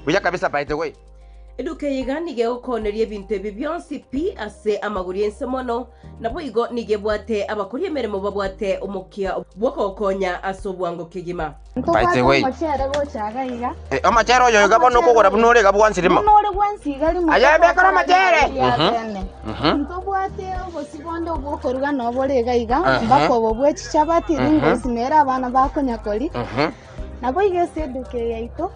Buya kabisa by the way. Eduke yiga nige okonerie bintu byonsi pi ase amaguriense mono nabo igo nige bwate abakuri emeremo babwate umukia bwoko konya asobwango kigima. By the way. Amachere oyo gabo no kugora bunore gabo wansirimo. Bunore wansiga ari mu. Aya be kora machere. Ntobwate obosibondo bwokorwa noborega iga mbako bobwechi chabati ringo simera abana bakonyakoli. Nabo igese eduke yaito.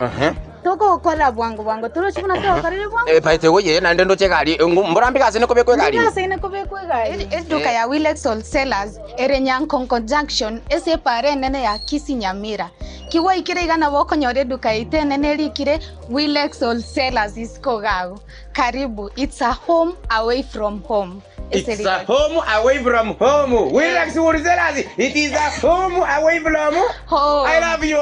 Toko okora bwango turochibona tokorere bwango. By the way na ndendo chegari mburambika sine kubekwe gari. Sine kubekwe gari. Eduka ya Wilex Wholesalers Erenyankonko Junction ese pare nene ya Kisii Nyamira. Kiwa ikire igana boko nyore eduka ite nene likire Wilex Wholesalers iskogago. Karibu, it's a home away from home. It's a home away from home. Wilex Wholesalers, it is a home away from home. I love you.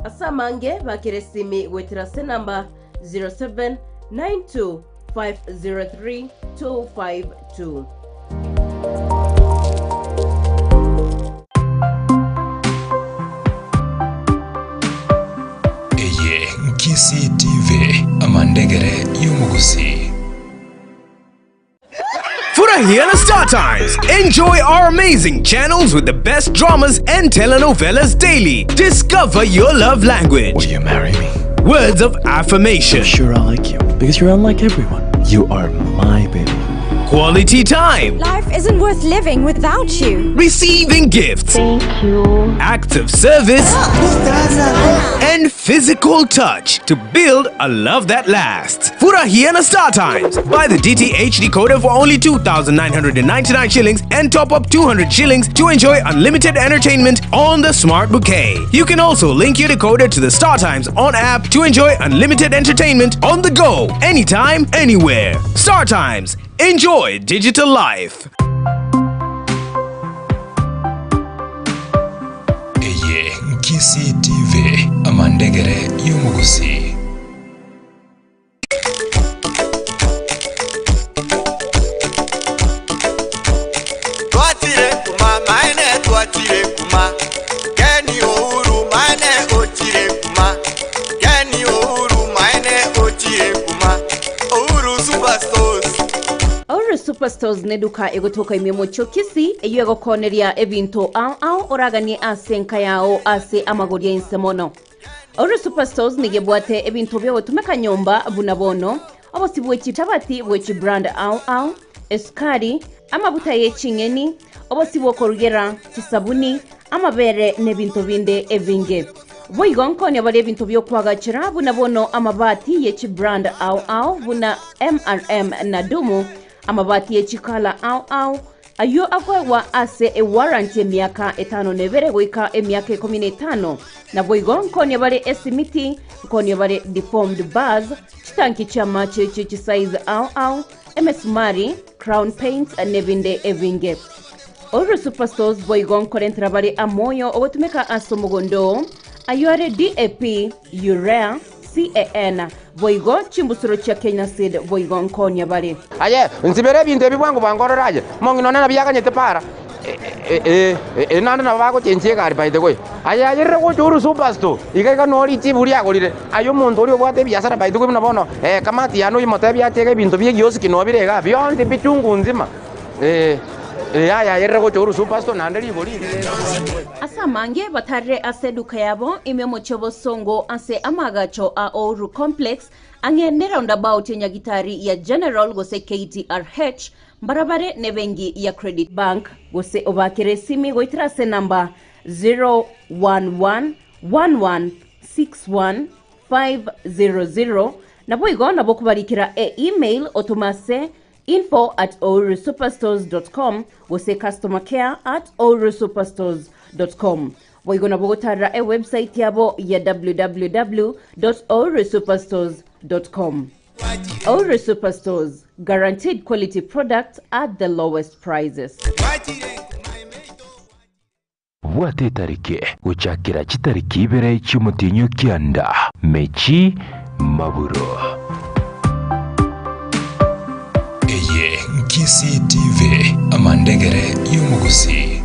Asamange bakiresimi wetrase number 0792503252. Kisii TV amandegere y'umugusi. Furahia na Star Times. Enjoy our amazing channels with the best dramas and telenovelas daily. Discover your love language. Will you marry me? Words of affirmation. Sure, I like you. Because you're unlike everyone. You are my baby. quality time, Life isn't worth living without you. receiving gifts, acts of service, and physical touch to build a love that lasts. Furahia na Star Times. Buy the DTH decoder for only 2,999 shillings and top up 200 shillings to enjoy unlimited entertainment on the Smart Bouquet. You can also link your decoder to the Star Times on app to enjoy unlimited entertainment on the go, anytime, anywhere. Star Times. Enjoy digital life. Eye Nkisi TV amandegere y'umugusi. Twatire kuma maine twatire kuma Geni Uhuru maine otire kuma Geni Uhuru maine otire kuma Uhuru Superstores. Uhuru Superstores ne duka egotoka imemo chokisi eyego koneria ebinto au oragani asenka yao ase amagoria insemono. Uhuru Superstores nigebwate ebinto byo tumeka nyomba bunabono obosibwe chitabati bwe brand au eskari amabuta y'ekingeni obosibwe korugera kisabuni amabere n'ebinto binde evinge boigonko ne bali ebinto byo kwagachira bunabono amabati y'eki brand au buna MRM na dumu amabati y'ekikala au ayo akwewa ase e warranty emyaka 5 nebere goika emyaka 15 na boigonko ne bali esimiti konye bali deformed bars chitanki cha mache chichi size au emesmari crown paints nebinde evinge. Uhuru Superstores boigon korentra bali amoyo obotumeka asomogondo ayore DAP urea CAN boigo chimbusuro cha Kenya Seed boigon konya bali aye nsibere binte bibwangu bangororaje monginona na byakanyete para nanda na bako chenche kari by the way aya yere ko Uhuru Superstore igaika nori tiburi agorire ayo muntu uri obwate biasara by the way nabono kamati yano imote byatege bintu byegyosi kinobirega byonde bichungu nzima aya yere ko Uhuru Superstore nande libori asa mange batare ase duka yabo imemo chobo songo ase amagacho a Uhuru Complex angene roundabout nyagitari ya General gose KTRH barabare nebengi ya Credit Bank gose obakere simi goitrase namba 0111161 na boigo na bokubarikira email otomase info@uhurusuperstores.com gose customer care@uhurusuperstores.com boigo na bogotara website yabo ya www.uhurusuperstores.com. Uhuru Superstores, guaranteed quality products at the lowest prices. Wate tarike uchakira chitariki ibere cy'umutinyu kyanda mechi maburo. Eye Nkisi TV amandegere y'umugusi.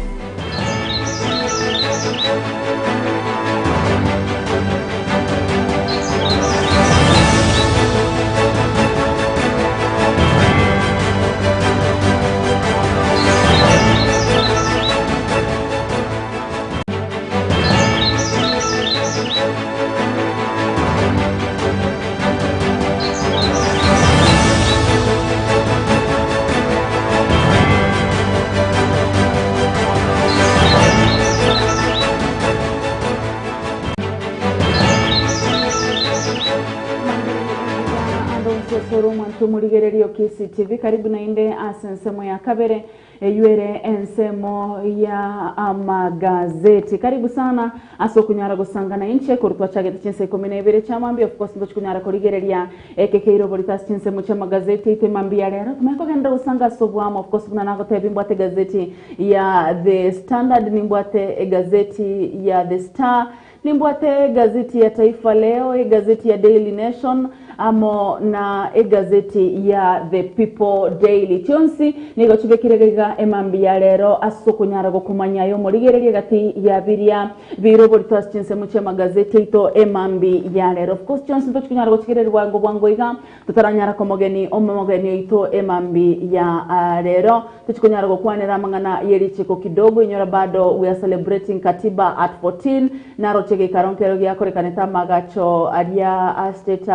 Tumuligererio KCTV karibu na inde asensemo ya kabere yuere ensemo ya amagazeti karibu sana aso kunyara gusangana inche kurutwa chagete chinse 12 chamambi of course ndo kunyara kurigereria kekeiro bolitas chinse mu chamagazeti temambia lero tumeko genda usanga sobwamo of course kuna nako tebimbwate gazeti ya The Standard nimbwate gazeti ya The Star nimbwate gazeti ya Taifa Leo gazeti ya Daily Nation amo na gazeti ya The People Daily Chonsi nigo chubekirega emambia lero asukunyara go kumanyayo murigereria gati ya biria biro bolitwas chinse muche magazeti ito emambi ya lero of course Chonsi ndo chukunyara go chigererwa ngo bwangoiga tutaranyara komogeni omogeni ito emambi ya lero tuchukunyara go kwanera mangana yerichiko kidogo inyora bado we are celebrating katiba at 14 naro chege karonkero ya kore kaneta magacho adia state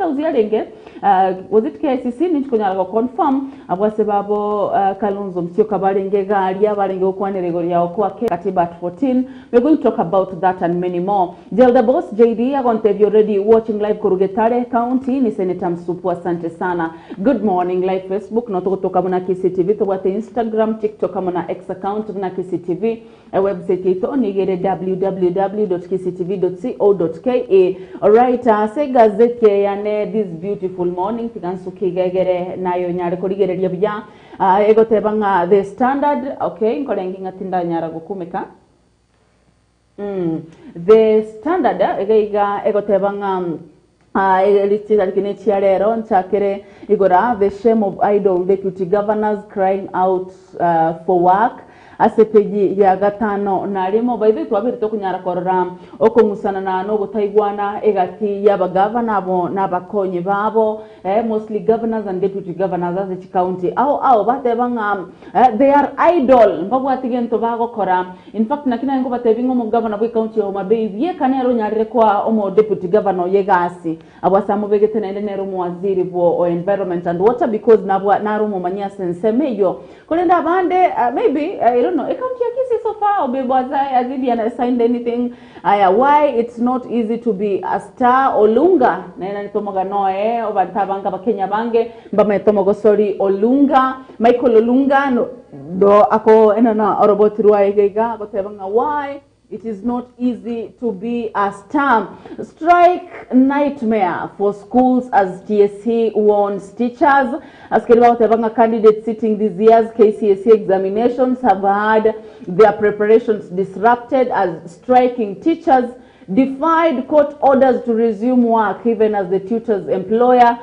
uzia lenge was it KICC nichikunyara confirm abwase babo Kalonzo Musyoka barenge galia barenge okwanere ya okwa katiba at 14. We're going to talk about that and many more. Jelda boss JD agonte you already watching live Kurugetare County ni Senator Msupu, asante sana. Good morning live Facebook no kutoka muna KCTV to wate Instagram, TikTok muna X account muna KCTV, a website ito ni gere www.kctv.co.ke. Alright, say gazette yane this beautiful morning tigansuki gegere nayo nyare korigere lyabya egotebanga The Standard. Okay, nkolengi ngatinda nyara gukumeka. The Standard egaiga egotebanga elitira kinechi rero nchakere igora the shame of idle deputy governors crying out for work asepeji ya gatano narimo baithe twabiri tokunyara korora okungusana na no gutaigwana egati ya bagavana abo nabakonye babo mostly governors and deputy governors as a county au batebanga they are idle mbabwatigento bagokora. In fact nakina ngo batebingo mu governor bwe county o mabeyi ye kanero nyarire kwa omo deputy governor yegasi abwasamu begete na nero mu waziri bo environment and water because nabwa narumo manya sensemeyo kolenda bande maybe I don't know. I can't see so far. I signed anything. Why it's not easy to be a star Olunga. Nena nitomoga noe obantabanga bakenya bange mbama nitomogo sorry Olunga Michael Olunga no do ako enana orobotirwa egega gotebanga why it is not easy to be a star. Strike nightmare for schools as TSC warns teachers. As Kelwa candidates sitting this year's KCSE examinations have had their preparations disrupted as striking teachers defied court orders to resume work even as the tutor's employer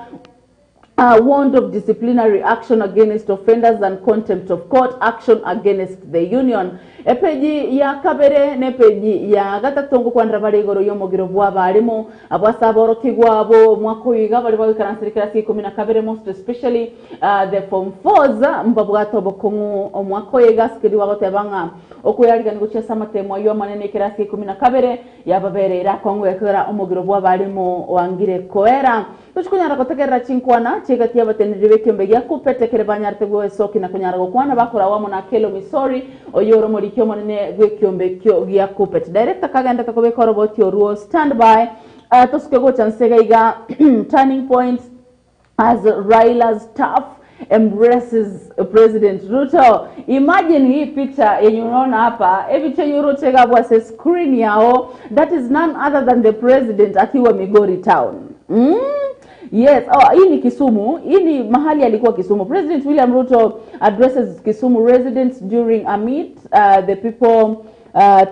warned of disciplinary action against offenders and contempt of court action against the union. Epeji ya kabere nepeji ya gatatongo kwandra bari goro yomogiro bwa barimo abwasaboro kigwabo mwako yiga bari bakaransirikira 12 most especially the form 4s mbabwato bokongu omwako yiga skiri wagotebanga okuyalika ngucha samatemo yo manene kirasi 12 yababere ira kongo yakora omogiro bwa barimo wangire koera tuchikunyara kotekera chinkwana chigati yabatenere kyombe yakupetekere banyarte gwe soki na kunyara gokwana bakora wamo na kelo misori oyoro muri kyo monene gwe kyombe kyo yakupet director kaganda takobe koroboti oruo standby toskego chansega iga turning point as Raila's staff embraces President Ruto. Imagine hii picture yenye unaona hapa eviche yuro chega bwa se screen yao, that is none other than the president akiwa Migori town. Yes, hii ni Kisumu. Hii ni mahali alikuwa Kisumu. President William Ruto addresses Kisumu residents during a meet the people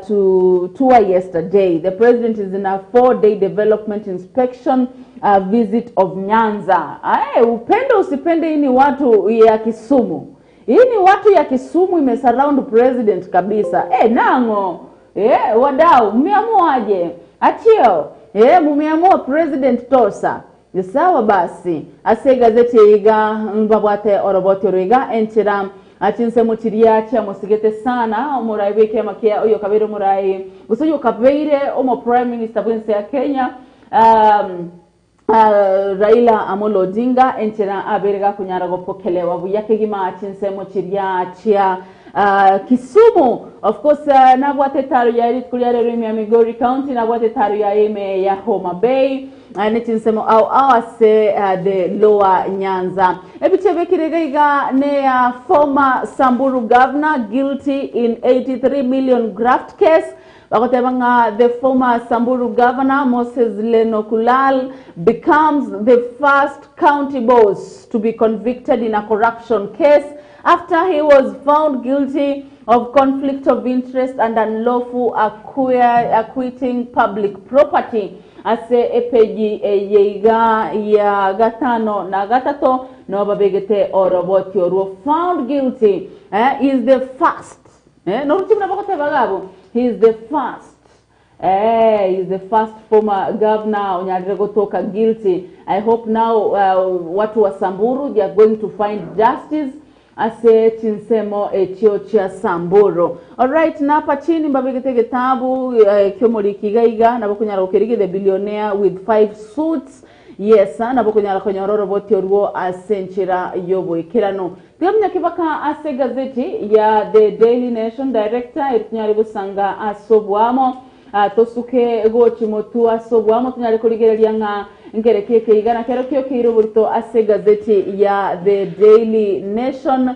to tour yesterday. The president is in a 4-day development inspection visit of Nyanza. Upende usipende hii ni watu ya Kisumu. Hii ni watu ya Kisumu imesurround president kabisa. Nango. Wadau, mmeamuaje? Achio. Mumeamua president tosa. Sawa basi ase gazeti yiga mbabwate oroboti riga entira achinse muchiria cha musigete sana omurai weke makia oyo kabere murai usoyo kabeire omo prime minister bwense ya Kenya Raila Amolo Odinga entira aberega kunyara gopokelewa buyake gima achinse muchiria cha Kisumu. Of course nabwate taru ya rit kuliare rumi ya Migori County nabwate taru ya ime ya Homa Bay netinsemo au ase the lower Nyanza. Ebichebe kirega ne former Samburu governor guilty in 83 million graft case. The former Samburu governor Moses Lenokulal becomes the first county boss to be convicted in a corruption case after he was found guilty of conflict of interest and unlawful acquiting public property. Ase epeji yeiga ya gatano na gatato no babegete oroboti oruo found guilty is the first no rutimna bakote bagabu he is the first is the first former governor onyadire gotoka guilty. I hope now watu wa Samburu they are going to find justice ase chinsemo echio cha Samburu. Alright, na hapa chini mbabegete getabu kyomori kigaiga na bakunyara ukerige the billionaire with 5 suits yes na bokunyala konyororo boti orwo asenchira yoboikirano tigamnya kibaka ase gazeti ya The Daily Nation director itunyali busanga asobwamo tosuke gochi motu asobwamo tunyali kuligereria nga ngereke keigana kero kyo kiro burito ase gazeti ya The Daily Nation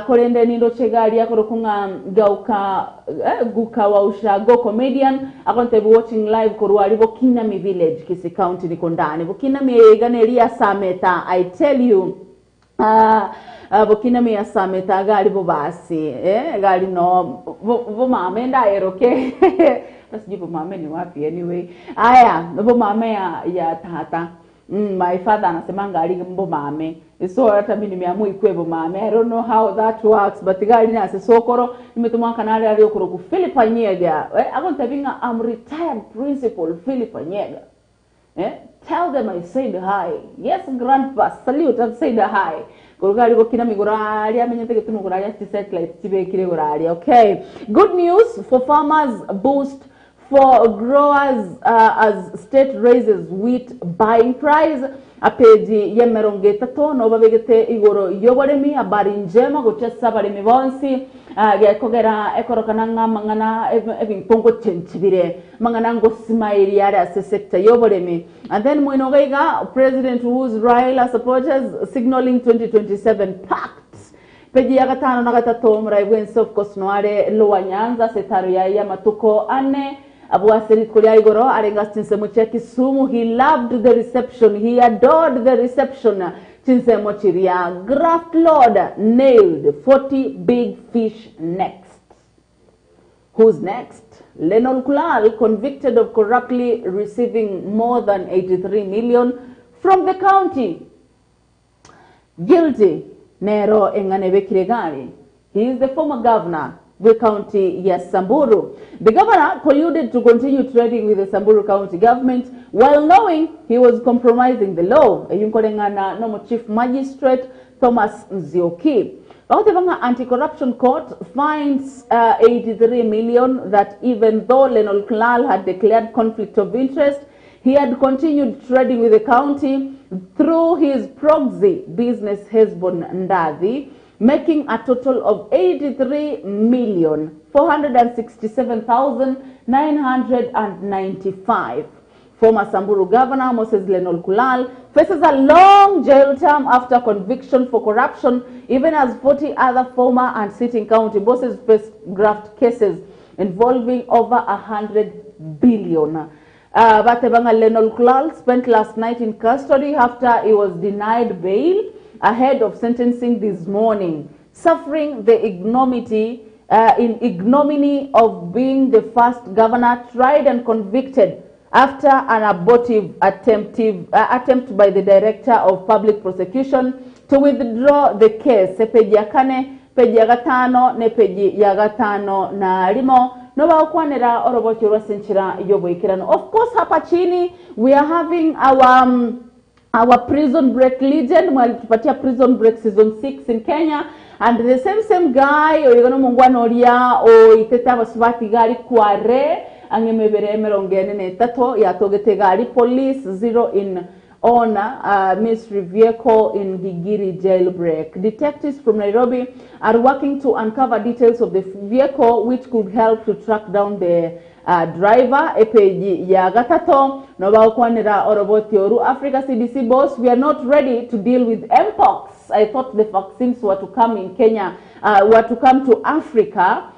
korende nindo chegari akorokunga gauka guka wa ushago comedian akonte watching live korwali Bokinami village Kisii county nikondani Bokinami igane ria sameta I tell you Bokinami ya sameta gali bobasi gali no bo mamenda eroke Sijui mama ni wapi anyway. Aya, mama ya tata. My father anasemanga ali mame. So hata mimi nimeamua ikwe mame. I don't know how that works, but gali na sokoro nimetuma kanali ali ku Philip Nyega. Akontabinga I'm retired principal Philip Nyega. Tell them I said hi. Yes, grandpa, salute, I've said hi. Gurgali Bokinami gurali amenyete tumu gurali satellite tibe kire gurali. Okay. Good news for farmers boost for growers as state raises wheat buying price apeji yemeronge tatono babegete igoro yoboremi abari njema gochesa baremi bonsi yakogera ekorokananga mangana ebintongo chenchibire mangana ngo simairi yare ase sector yoboremi. And then mwinogaiga president whose Raila supporters signaling 2027 pact peji ya gatano na gatatu mraibwense of course noare Lowa Nyanza setaru ya matuko ane Abuaseri Korea Igoro arenga Chinsemo cha Kisumu. He loved the reception. He adored the reception. Chinsemo Chiria Graft Lord nailed 40 big fish next. Who's next? Lenol Kulal convicted of corruptly receiving more than 83 million from the county. Guilty. Nero Enganebe Kiregari. He is the former governor the county ya Samburu. The governor colluded to continue trading with the Samburu county government while knowing he was compromising the law. Yunkolengana nomo chief magistrate Thomas Nzioki. Bautevanga anti-corruption court finds 83 million that even though Lenol Kulal had declared conflict of interest, he had continued trading with the county through his proxy business Hezbon Ndathi, making a total of 83,467,995. Former Samburu Governor Moses Lenol Kulal faces a long jail term after conviction for corruption, even as 40 other former and sitting county bosses face graft cases involving over 100 billion. Batebanga Lenol Kulal spent last night in custody after he was denied bail ahead of sentencing this morning, suffering the ignominy of being the first governor tried and convicted after an abortive attempt by the Director of Public Prosecution to withdraw the case. Peji ya kane, peji ya gatano, ne peji ya gatano na limo. Noba ukwanera orobochi urasenchira yoboikirano. Of course, hapa chini we are having our prison break legend, mwalitupatia prison break season 6 in Kenya, and the same guy oyigono mungwana oria o itete abasubati gari kware angemebere merongene ne tato yatogete gari police 0 in on mystery vehicle in Gigiri jailbreak. Detectives from Nairobi are working to uncover details of the vehicle which could help to track down the driver. Epeji ya gatato noba okwanira oroboti oru. Africa CDC boss, we are not ready to deal with mpox. I thought the vaccines were to come in Kenya, were to come to Africa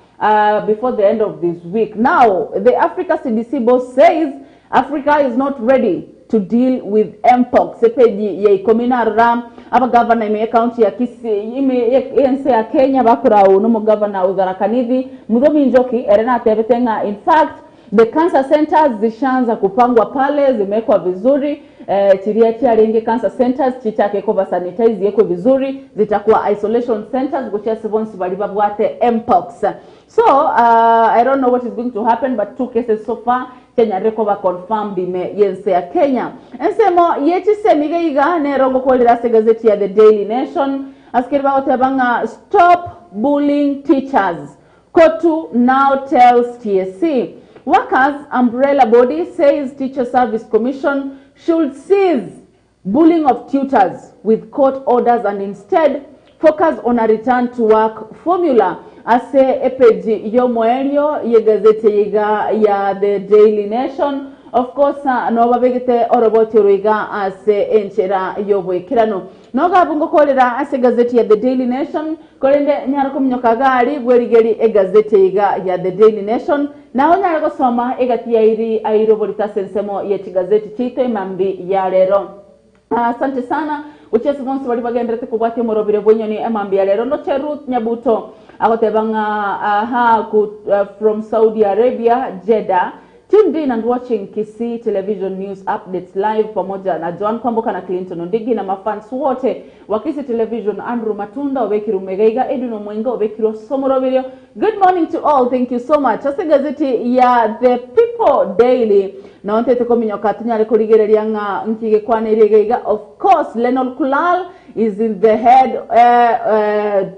before the end of this week. Now the Africa CDC boss says Africa is not ready to deal with mpox. Epeji ya ikomina ram aba governor ime county ya Kisii ime yense ya Kenya bakura unomo governor Udharakanithi Muthomi Njoki erena tebetenga. In fact, the cancer centers zishaanza kupangwa pale, zimekwa vizuri. Chiriatia renge cancer centers chichake cover sanitize yekwe vizuri, zitakuwa isolation centers gochia sebonsi balibabwate mpox. So I don't know what is going to happen, but 2 cases so far Kenya recover confirmed ime yense ya Kenya. Ensemo yechi semigeiga ne rongo kolira se gazeti ya The Daily Nation askiriba otebanga stop bullying teachers. Kotu now tells TSC. Workers umbrella body says Teacher Service Commission should cease bullying of tutors with court orders and instead focus on a return to work formula. Ase epeji yomoelio ye gazeti yiga ya The Daily Nation. Of course, no babegete oroboti ruiga ase enchera yobwekirano. Noga bungo kolera ase gazeti ya The Daily Nation. Kolende nyarako mnyokagari bwerigeri e gazeti yiga ya The Daily Nation. Na onyarako soma egati ya iri airoborita sensemo yeti gazeti chito imambi ya lero. Asante sana. Uchesi monsi wali bagendrete kubwati morobire bwenyoni imambi ya lero. Noche Ruth Nyabuto. Akotebanga from Saudi Arabia, Jeddah. Tuned in and watching Kisii Television News Updates live pamoja na John Kwamboka na Clinton Ondigi na mafans wote wa Kisii Television. Andrew Matunda obekiru Megaiga, Edwin Mwenga obekiru Somorobilio. Good morning to all. Thank you so much. Ase gazeti ya The People Daily na onte teko minyoka tunyare kurigereria nga nkige kwane regaiga. Of course, Lenol Kulal is in the head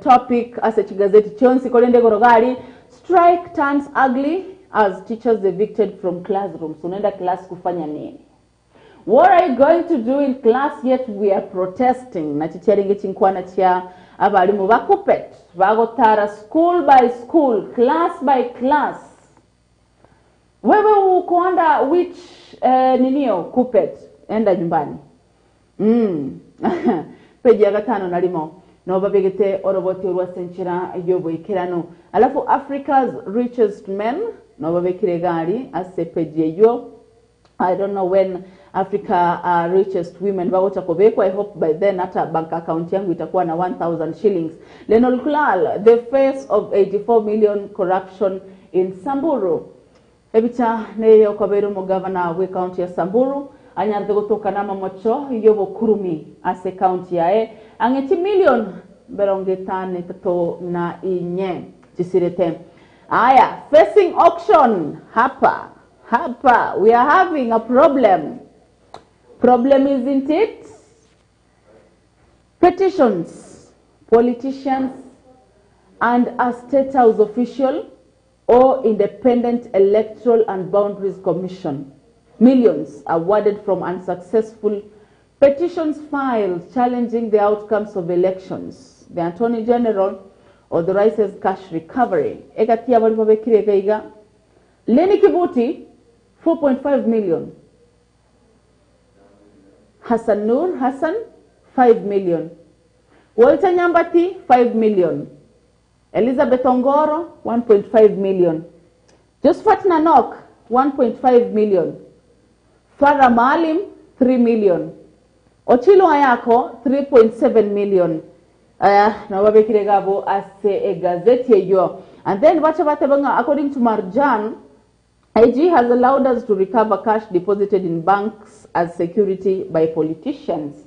topic ase chigazeti chonsi kolende gorogari. Strike turns ugly as teachers evicted from classrooms. Unaenda class kufanya nini? What are you going to do in class? Yet we are protesting. Na chicharinge chinkwana chia abalimu bakupet. Bagotara school by school, class by class. Wewe uko under which ninio kupet? Enda nyumbani. Peji ya gatano nalimo. No babegete oroboti urwa senchira yobo ikirano. Alafu Africa's richest men. No babekire gari ase peji yo. I don't know when Africa richest women bagocha kobekwa. I hope by then hata bank account yangu itakuwa na 1,000 shillings. Lenol Kulal, the face of 84 million corruption in Samburu. Ebicha neyo kwaberu mo governor we county ya Samburu. Anyarde gotoka nama mocho yobo kurumi ase county yae. Angeti million berongetane tato na inye chisirete. Aya, facing auction hapa. We are having a problem. Problem isn't it? Petitions, politicians, and a state house official or independent electoral and boundaries commission. Millions awarded from unsuccessful petitions filed challenging the outcomes of elections. The Attorney General authorizes cash recovery. Ekatia walipobekire gaiga. Leni Kibuti, 4.5 million. Hassan Nur Hassan, 5 million. Walter Nyambati, 5 million. Elizabeth Ongoro, 1.5 million. Josephat Nanok, 1.5 million. Farah Maalim, 3 million. Ochilo Ayako, 3.7 million. Na wabekire gabo ase a gazette yo. And then according to Marjan, IG has allowed us to recover cash deposited in banks as security by politicians.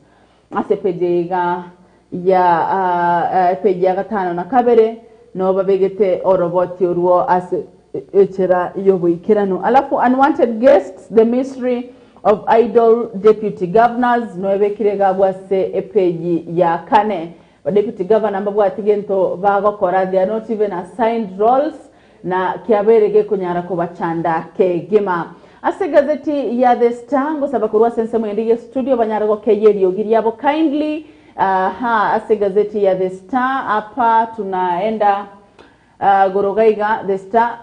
Ase pejega ya pejega tano na kabere no babegete oroboti uruo ase echera yobo ikirano. Alafu unwanted guests, the mystery of idle deputy governors no ebekire gabo ase epeji ya kane. Deputy governor ambapo atigento bagokora, they are not even assigned roles na kiaberege kunyara ko bachanda ke gima. Ase gazeti ya The Star ngo sabakurwa sense mwendige studio banyara ko keyeri ogiri yabo kindly. Ase gazeti ya The Star hapa tunaenda gorogaiga. The Star,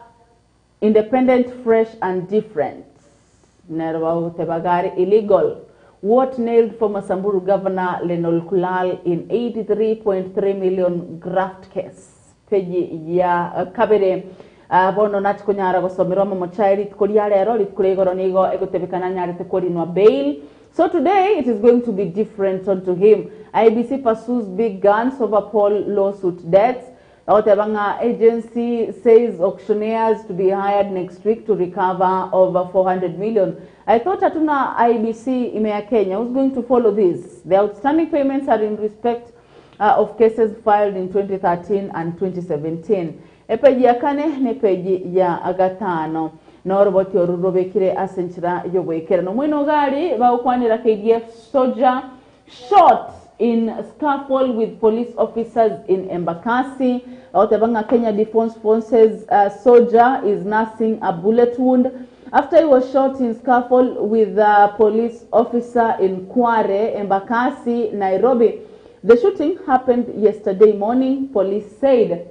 independent, fresh and different. Nerwa tebagari illegal. What nailed former Samburu Governor Lenol Kulal in 83.3 million graft case. Peji ya kabere bono nati kunyara gosomero mo chairi tukoliare ero litukulegoro nigo egotebekana nyari tukori no bail. So today it is going to be different unto him. IBC pursues big guns over Paul lawsuit debts. Otebanga agency says auctioneers to be hired next week to recover over 400 million. I thought Atuna IBC Imea Kenya was going to follow this. The outstanding payments are in respect of cases filed in 2013 and 2017. Epeji ya kane ne peji ya agatano. Noroboti orurobekire asenchira yoboekere. No mwino gari baukwanira KDF soldier shot in scuffle with police officers in Embakasi. Otabanga Kenya Defense Forces soldier is nursing a bullet wound after he was shot in scuffle with a police officer in Kware, Embakasi, Nairobi. The shooting happened yesterday morning, police said.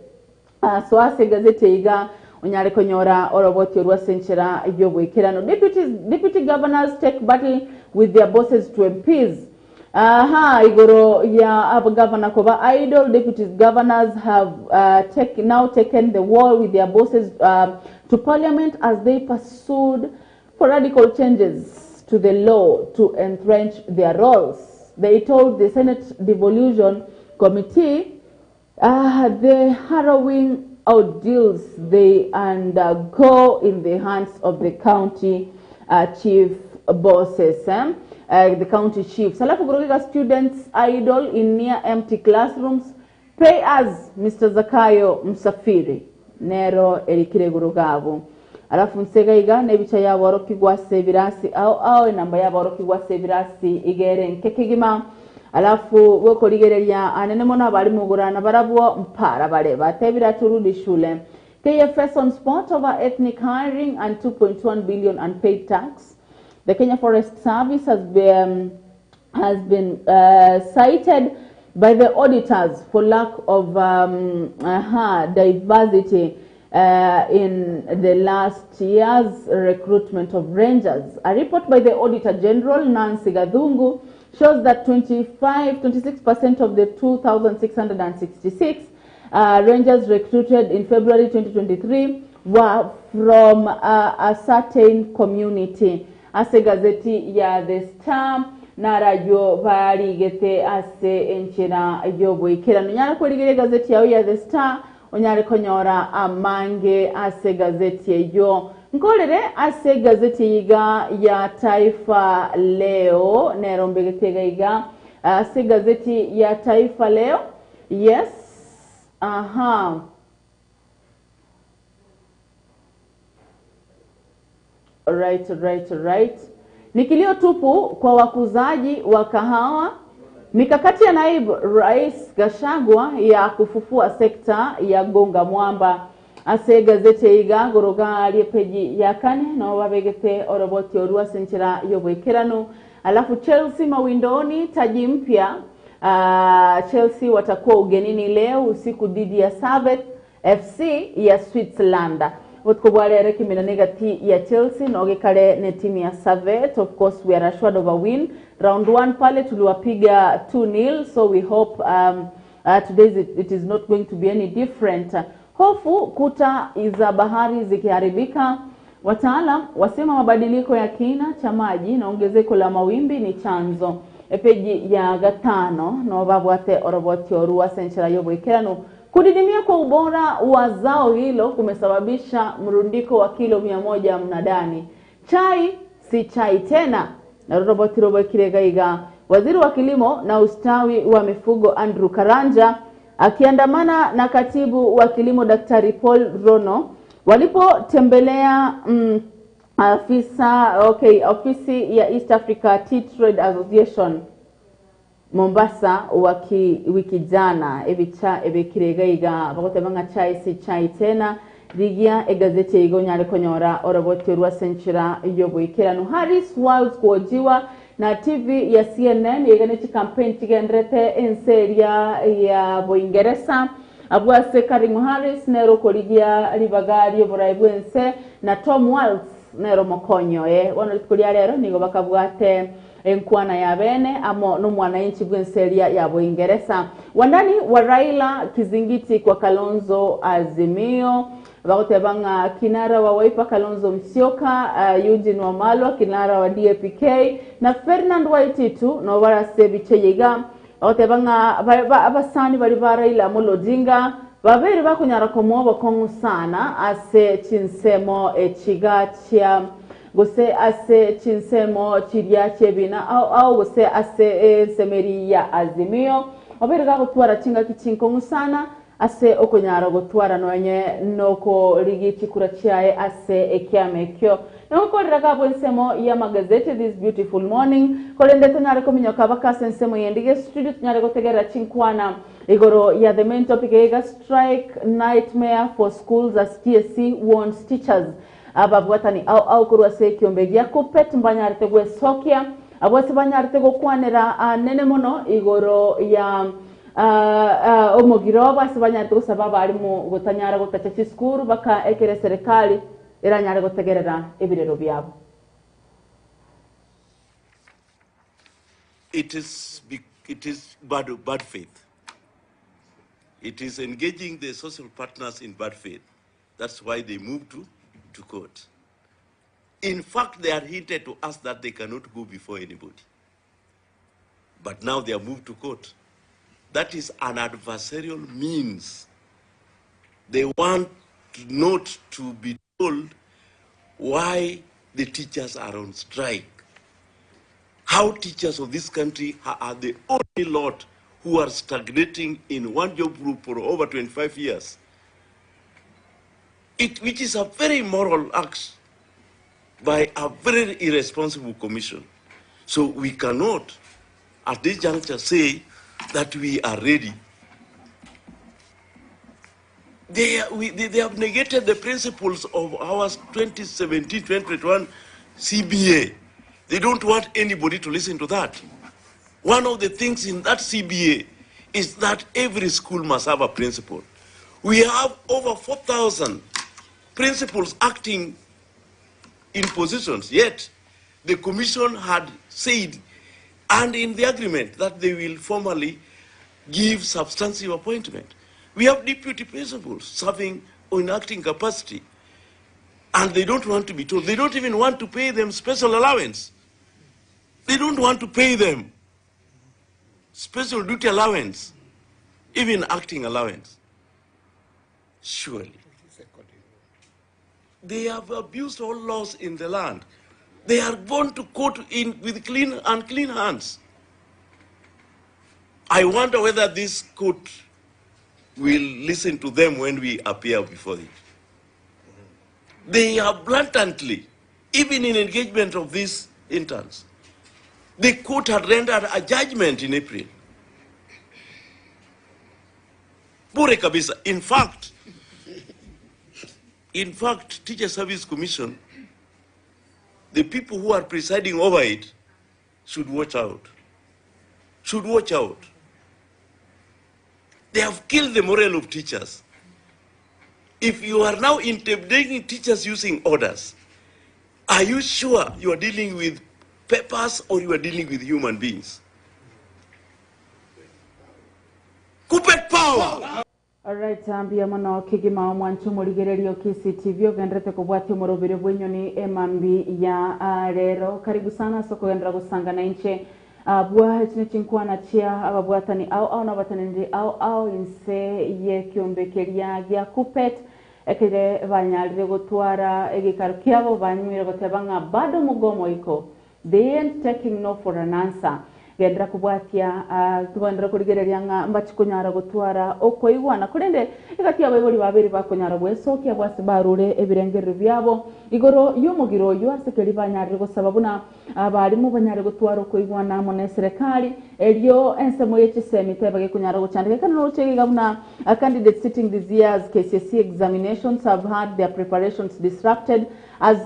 Swase gazete iga onyare konyora oroboti orwa senchera yobwekirano. Deputy governors take battle with their bosses to MPs. Igoro ya governor Koba idol. Deputy governors have now taken the war with their bosses to parliament as they pursued for radical changes to the law to entrench their roles. They told the Senate Devolution Committee the harrowing ordeals they undergo in the hands of the county chief bosses. The county chiefs. Alafu kurugiga students idle in near empty classrooms. Pay us, Mr. Zakayo Msafiri. Nero elikire gurugavu. Alafu nsega iga nebicha ya waroki gwa sevirasi au namba ya waroki gwa sevirasi igere nkekigima. Alafu weko ligerelia anenemona bali mugurana barabuwa mpara bareba. Tebira turudi shule. KFS on spot over ethnic hiring and 2.1 billion unpaid tax. The Kenya Forest Service has been cited by the auditors for lack of diversity in the last year's recruitment of rangers. A report by the Auditor General, Nancy Gadungu, shows that 26% of the 2,666 rangers recruited in February 2023 were from a certain community. Ase gazeti ya The Star narayo barigete ase enchera yobwekera nyara kuligere gazeti ya The Star onyare konyora amange ase gazeti yo nkolere ase gazeti yiga ya Taifa Leo nerombegete yiga ase gazeti ya Taifa Leo. Yes, Right. Nikilio tupu kwa wakuzaji wa kahawa. Mikakati ya naibu Rais Gachagua ya kufufua sekta ya gonga mwamba. Ase gazete iga goroga aliyepeji ya kane na wabegete oroboti orua senchera yobwekerano. Alafu Chelsea mawindoni taji mpya. Chelsea watakuwa ugenini leo usiku dhidi ya Servette FC ya Switzerland. Wotkobwale reki minanegati ya Chelsea na ogekale ne timu ya Servette. Of course we are assured of a win. Round 1 pale tuliwapiga 2-0, so we hope today it is not going to be any different. Hofu kuta za bahari zikiharibika. Wataalam wasema mabadiliko ya kina cha maji na ongezeko la mawimbi ni chanzo. Epeji ya gatano na wababwate oroboti orua senchera yobwekerano. Kudidimia kwa ubora wa zao hilo kumesababisha mrundiko wa kilo 100 mnadani. Chai si chai tena. Na roboti kirega. Waziri wa kilimo na ustawi wa mifugo Andrew Karanja akiandamana na katibu wa kilimo Daktari Paul Rono walipotembelea ofisi ya East Africa Tea Trade Association Mombasa wiki jana ebicha ebekirega bakote banga chai si chai tena rigia egazeti igonyale konyora oroboti rwa senchira yobwekerano. Harris Wiles kuojiwa na TV ya CNN yeganeti campaign tigendrete enseria ya Boingereza abwase Karim Harris nero koligia libagari oboraibwense na Tom Waltz nero mokonyo wano likulia lero nigo bakabwate enkwana ya bene amo no mwananchi bwenseria ya Boingereza. Wandani wa Raila kizingiti kwa Kalonzo Azimio bakote banga kinara wa Wiper Kalonzo Musyoka, Eugene Wamalwa kinara wa DAPK na Ferdinand Waititu no barase bicheyega bakote banga abasani bari ba Raila Amolo Odinga babiri bakunyara komo bakongu sana ase chinsemo echigacha gose ase chinsemo chiria chebina au gose ase semeri ya Azimio oberega gutwara chinga kichinkongu sana ase okonyara gutwara nonye noko ligiti kurachiae ase ekiamekyo noko raga bwensemo ya magazeti this beautiful morning kolende tonyare kominyoka bakase nsemo yendige studio tonyare gotegera chinkwana igoro ya the main topic ega strike nightmare for schools as TSC warns teachers. ababwatani au kurwa se kiombe gya Kuppet mbanyarite gwesokia abwase banyarite gukwanira nene muno igoro ya omugiro bwase banyarite gusaba abarimu gutanyara gutacha chiskuru baka ekere serikali iranyare gutegerera ebirero byabo. It is bad faith. It is engaging the social partners in bad faith. That's why they moved to court. In fact, they are hinted to us that they cannot go before anybody. But now they are moved to court. That is an adversarial means. They want not to be told why the teachers are on strike. How teachers of this country are the only lot who are stagnating in one job group for over 25 years. Which is a very immoral act by a very irresponsible commission. So we cannot, at this juncture, say that we are ready. They have negated the principles of our 2017-2021 CBA. They don't want anybody to listen to that. One of the things in that CBA is that every school must have a principal. We have over 4,000 principals acting in positions, yet the commission had said, and in the agreement, that they will formally give substantive appointment. We have deputy principals serving in acting capacity, and they don't want to be told. They don't even want to pay them special allowance. They don't want to pay them special duty allowance, even acting allowance. Surely. They have abused all laws in the land. They are gone to court with unclean hands. I wonder whether this court will listen to them when we appear before it. They have blatantly, even in engagement of these interns, the court had rendered a judgment in April. Bure kabisa. In fact, Teacher Service Commission, the people who are presiding over it should watch out. Should watch out. They have killed the morale of teachers. If you are now intimidating teachers using orders, are you sure you are dealing with papers or you are dealing with human beings? Kuppet power! Alright, ambia mono kigima mwanchu murigererio KCTV ogendrete kubwati umurobire bwenyoni emambi ya rero. Karibu sana soko gendra gusanga na inche bwa chine chinkwana chia ababwatani au na batanende au inse ye kiombekeria gya Kuppet ekire banyalire gutwara egikaro kyabo banyumire gutebanga bado mugomo iko. They ain't taking no for an answer. Gendra kubwatia tubandra kurigereria nga mbachikunyara gutwara okoigwana kurende igati abayibori babiri bakunyara bwesokia bwase barure ebirengero byabo igoro yomugiro yuasekeri banyarire gusaba buna abarimu banyarire gutwara okoigwana mone serikali elio ensemo yechisemi tebage kunyara guchandika kana no chegiga buna candidates sitting this year's KCSE examinations have had their preparations disrupted as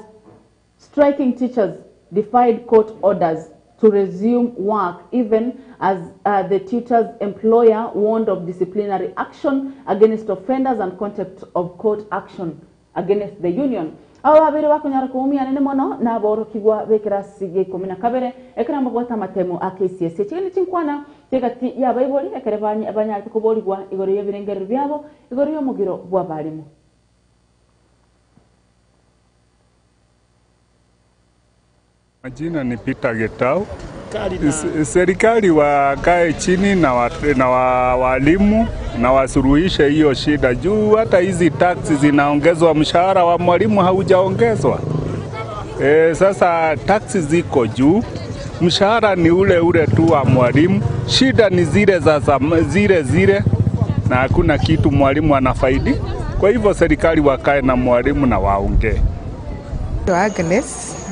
striking teachers defied court orders to resume work, even as the tutor's employer warned of disciplinary action against offenders and contempt of court action against the union. Awa babiri bakunyara kuumia nene mono na boro kigwa bekera sige 12 ekera mabwata matemu AKCSE chini chinkwana tegati ya bayiboli ekere banya kuboligwa igoro y'ebirengero byabo igoro y'omugiro bwa balimu. Majina ni Peter Getau. Serikali wakae chini na walimu na wasuruhishe hiyo shida juu hata hizi taxi zinaongezwa, mshahara wa mwalimu haujaongezwa. Sasa taxi ziko juu, mshahara ni ule tu wa mwalimu, shida ni zile na hakuna kitu mwalimu anafaidi. Kwa hivyo serikali wakae na mwalimu na waongee.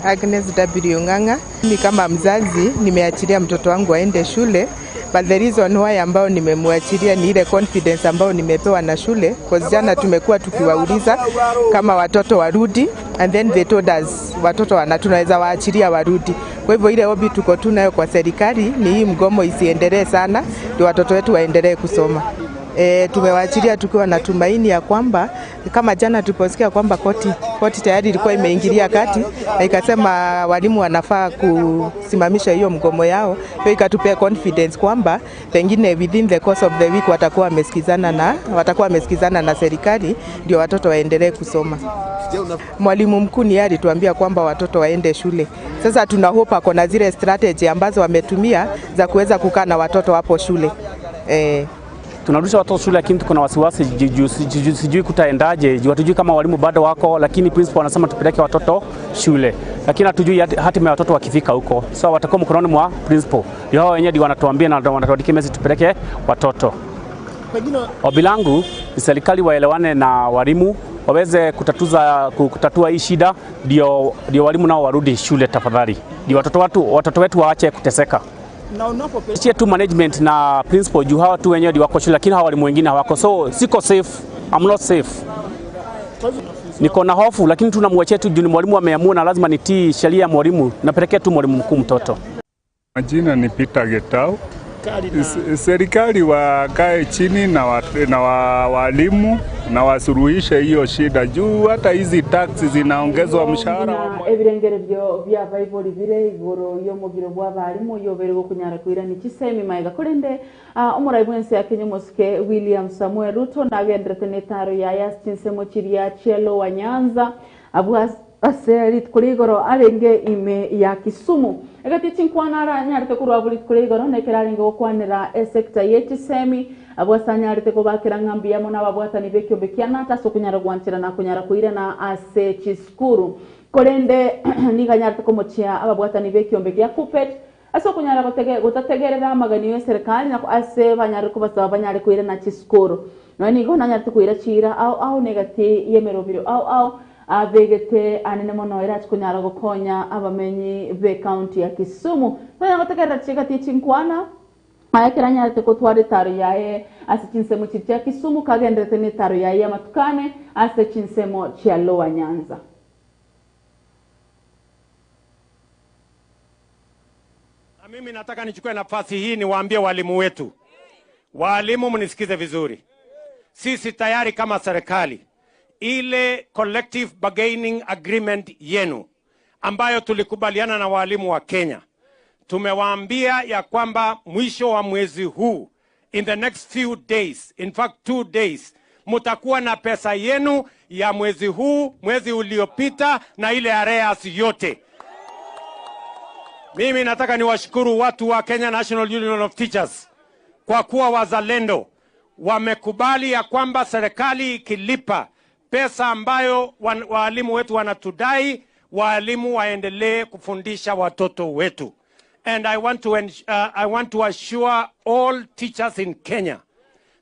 Agnes W. Nganga. Mimi kama mzazi nimeachilia mtoto wangu aende shule, but the reason why ambao nimemwachilia ni ile confidence ambao nimepewa na shule, kwa jana tumekuwa tukiwauliza kama watoto warudi, and then they told us watoto tunaweza waachilia warudi. Kwa hivyo ile ombi tuko tunayo kwa serikali ni hii mgomo isiendelee sana, ndio watoto wetu waendelee kusoma. Tumewaachilia tukiwa na tumaini ya kwamba kama jana tuliposikia kwamba koti tayari ilikuwa imeingilia kati na ikasema walimu wanafaa kusimamisha hiyo mgomo yao, hiyo ikatupea confidence kwamba pengine within the course of the week watakuwa wamesikizana na serikali ndio watoto waendelee kusoma. Mwalimu mkuu ni alituambia kwamba watoto waende shule. Sasa tuna hope kuna zile strategy ambazo wametumia za kuweza kukaa na watoto hapo shule. Tunarudisha watoto shule, lakini tuko na wasiwasi sijui kutaendaje. Hatujui kama walimu bado wako, lakini principal anasema tupeleke watoto shule, lakini hatujui hatima ya watoto wakifika huko. So watakuwa mkononi mwa principal. Ndio hao wenyewe wanatuambia na wanatuandikia message tupeleke watoto. Ombi langu ni serikali waelewane na walimu waweze kutatua hii shida, ndio walimu nao warudi shule tafadhali. Ndio watoto wetu waache kuteseka. Sio tu management na principal juu hawa tu wenyewe wako shule, lakini hawa walimu wengine hawako. So siko safe, I'm not safe. Niko na hofu, lakini tunamwachia tu juu mwalimu ameamua na lazima nitii sheria ya mwalimu. Napelekea tu mwalimu mkuu mtoto. Majina ni Peter Getau. Serikali wakae chini na walimu na wasuruhishe hiyo shida juu hata hizi taxi zinaongezwa mshahara. Ebirengererio bya Bible bire igoro yo mugiro bwa balimu yobere gukunyara kwira ni kisemi maiga kurende umuraibense ya Kenya Mosque William Samuel Ruto na gendrete netaro ya yastinsemo chiria Chelo wa Nyanza abwas aserit kurigoro arenge ime ya Kisumu egati chinkwanara nyarite kurwabulit kurigoro nekeraringe okwanira sector yetisemi abwasanyarite kubakira ngambia mona babwatani bekyo bekiana taso kunyara gwantira na kunyara kuire na ase chiskuru korende niganyarite komochia ababwatani bekyo bekia kupet aso kunyara gutategerera magani ya serikali na ase banyari kubasaba banyari kuire na chiskuru no ni gona nyarite kuira chira au negati yemerobiro au abegete anene mono era kunyara gukonya abamenyi be county ya Kisumu no gotegerera chika tichinkwana ayakiranya ate kutware taro yae ase chinsemo chitia Kisumu kagendete ne taro yae matukane ase chinsemo chia Lower Nyanza. Na mimi nataka nichukue nafasi hii niwaambie walimu wetu. Walimu mnisikize vizuri. Sisi tayari kama serikali ile collective bargaining agreement yenu ambayo tulikubaliana na walimu wa Kenya, tumewaambia ya kwamba mwisho wa mwezi huu, in the next few days, in fact 2 days, mutakuwa na pesa yenu ya mwezi huu, mwezi uliopita na ile arrears yote. Mimi nataka niwashukuru watu wa Kenya National Union of Teachers kwa kuwa wazalendo, wamekubali ya kwamba serikali ikilipa pesa ambayo walimu wetu wanatudai, walimu waendelee kufundisha watoto wetu. And I want to assure all teachers in Kenya,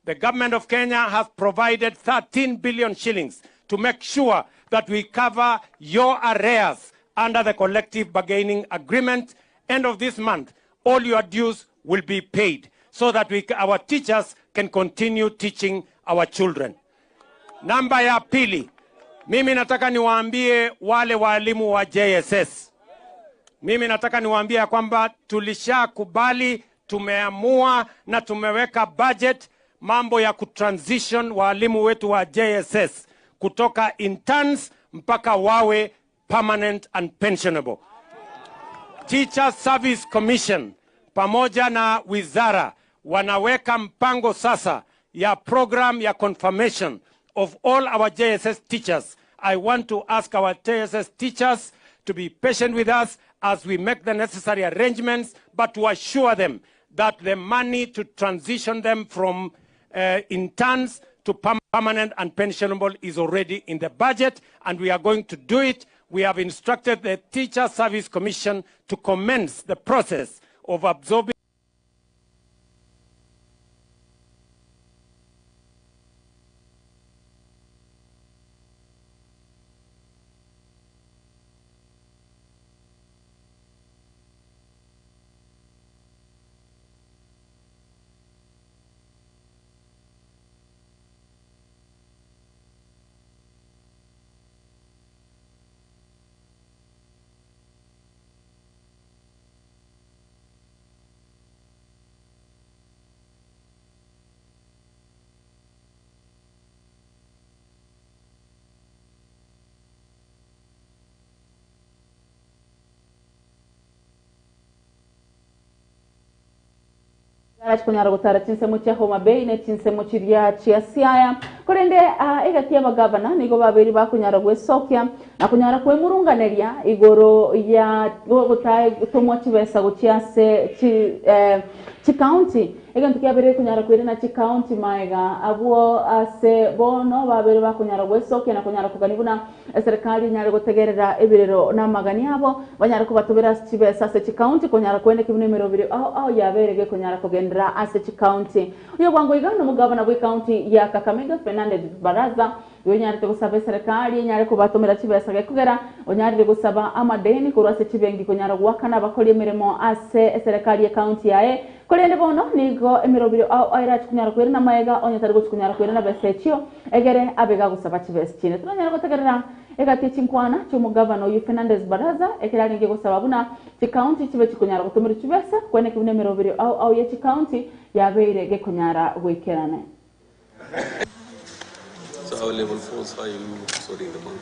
the government of Kenya has provided 13 billion shillings to make sure that we cover your arrears under the collective bargaining agreement. End of this month, all your dues will be paid so that our teachers can continue teaching our children. Namba ya pili, mimi nataka niwaambie wale walimu wa JSS. Mimi nataka niwaambie kwamba tulishakubali, tumeamua na tumeweka budget mambo ya kutransition walimu wetu wa JSS kutoka interns mpaka wawe permanent and pensionable. Teacher Service Commission pamoja na wizara wanaweka mpango sasa ya program ya confirmation of all our JSS teachers. I want to ask our JSS teachers to be patient with us as we make the necessary arrangements, but to assure them that the money to transition them from interns to permanent and pensionable is already in the budget, and we are going to do it. We have instructed the Teacher Service Commission to commence the process of absorbing Arachi kunyara gutara chinsemo cha Homa Bay ne chinsemo chiria chia Siaya kurende igatia bagavana nigo babiri bakunyara gwesokya na kunyara kwemurunganeria igoro ya gutai tomwa chibesa guchiase chi county ega tukiyabere kunyara kwere na chi county maiga abuo ase bono babiri bakunyara gwesokya na kunyara kuganibuna serikali nyara gutegerera ebirero na magani abo banyara kubatubera chibesa se chi county kunyara kwende kibune mirobiri au yaberege kunyara kugendera ase chi county uyo bwango igano mugavana bwe county ya Kakamega Fernandez Baraza yonyarite gusaba serikali nyare kubatomera chibesa gekugera onyarite gusaba amadeni kurwase chibengi kunyara gwakana bakoli emirimo ase serikali ya county yae kolende bono nigo emirobiri au airachi kunyara kwera na maega onyatari kunyara kwera na besechio egere abega gusaba chibesa chine tunanyara gutegerera egati chinkwana cy'umugavano yu Fernandez Baraza ekirari nge gusaba buna chi county chibe chikunyara gutomera chibesa kwene kibune emirobiri au ye chi county yabeire ge kunyara gwekerane. So our level 4s are you sorting them out?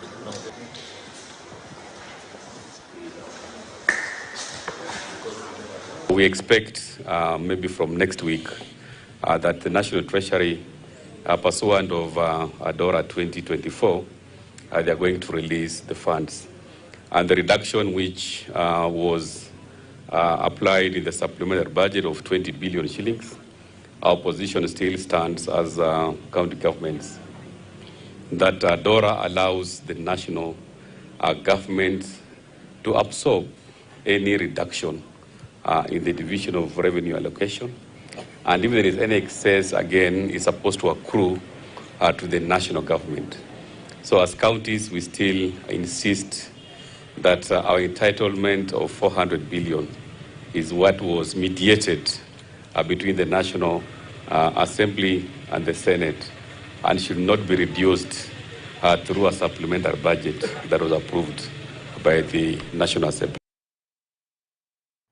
We expect maybe from next week that the National Treasury, pursuant of ADORA 2024, they are going to release the funds. And the reduction which was applied in the supplementary budget of 20 billion shillings, our position still stands as county governments that DORA allows the national government to absorb any reduction in the division of revenue allocation. And if there is any excess, again, it's supposed to accrue to the national government. So as counties, we still insist that our entitlement of 400 billion is what was mediated between the National Assembly and the Senate, and should not be reduced through a supplementary budget that was approved by the National Assembly.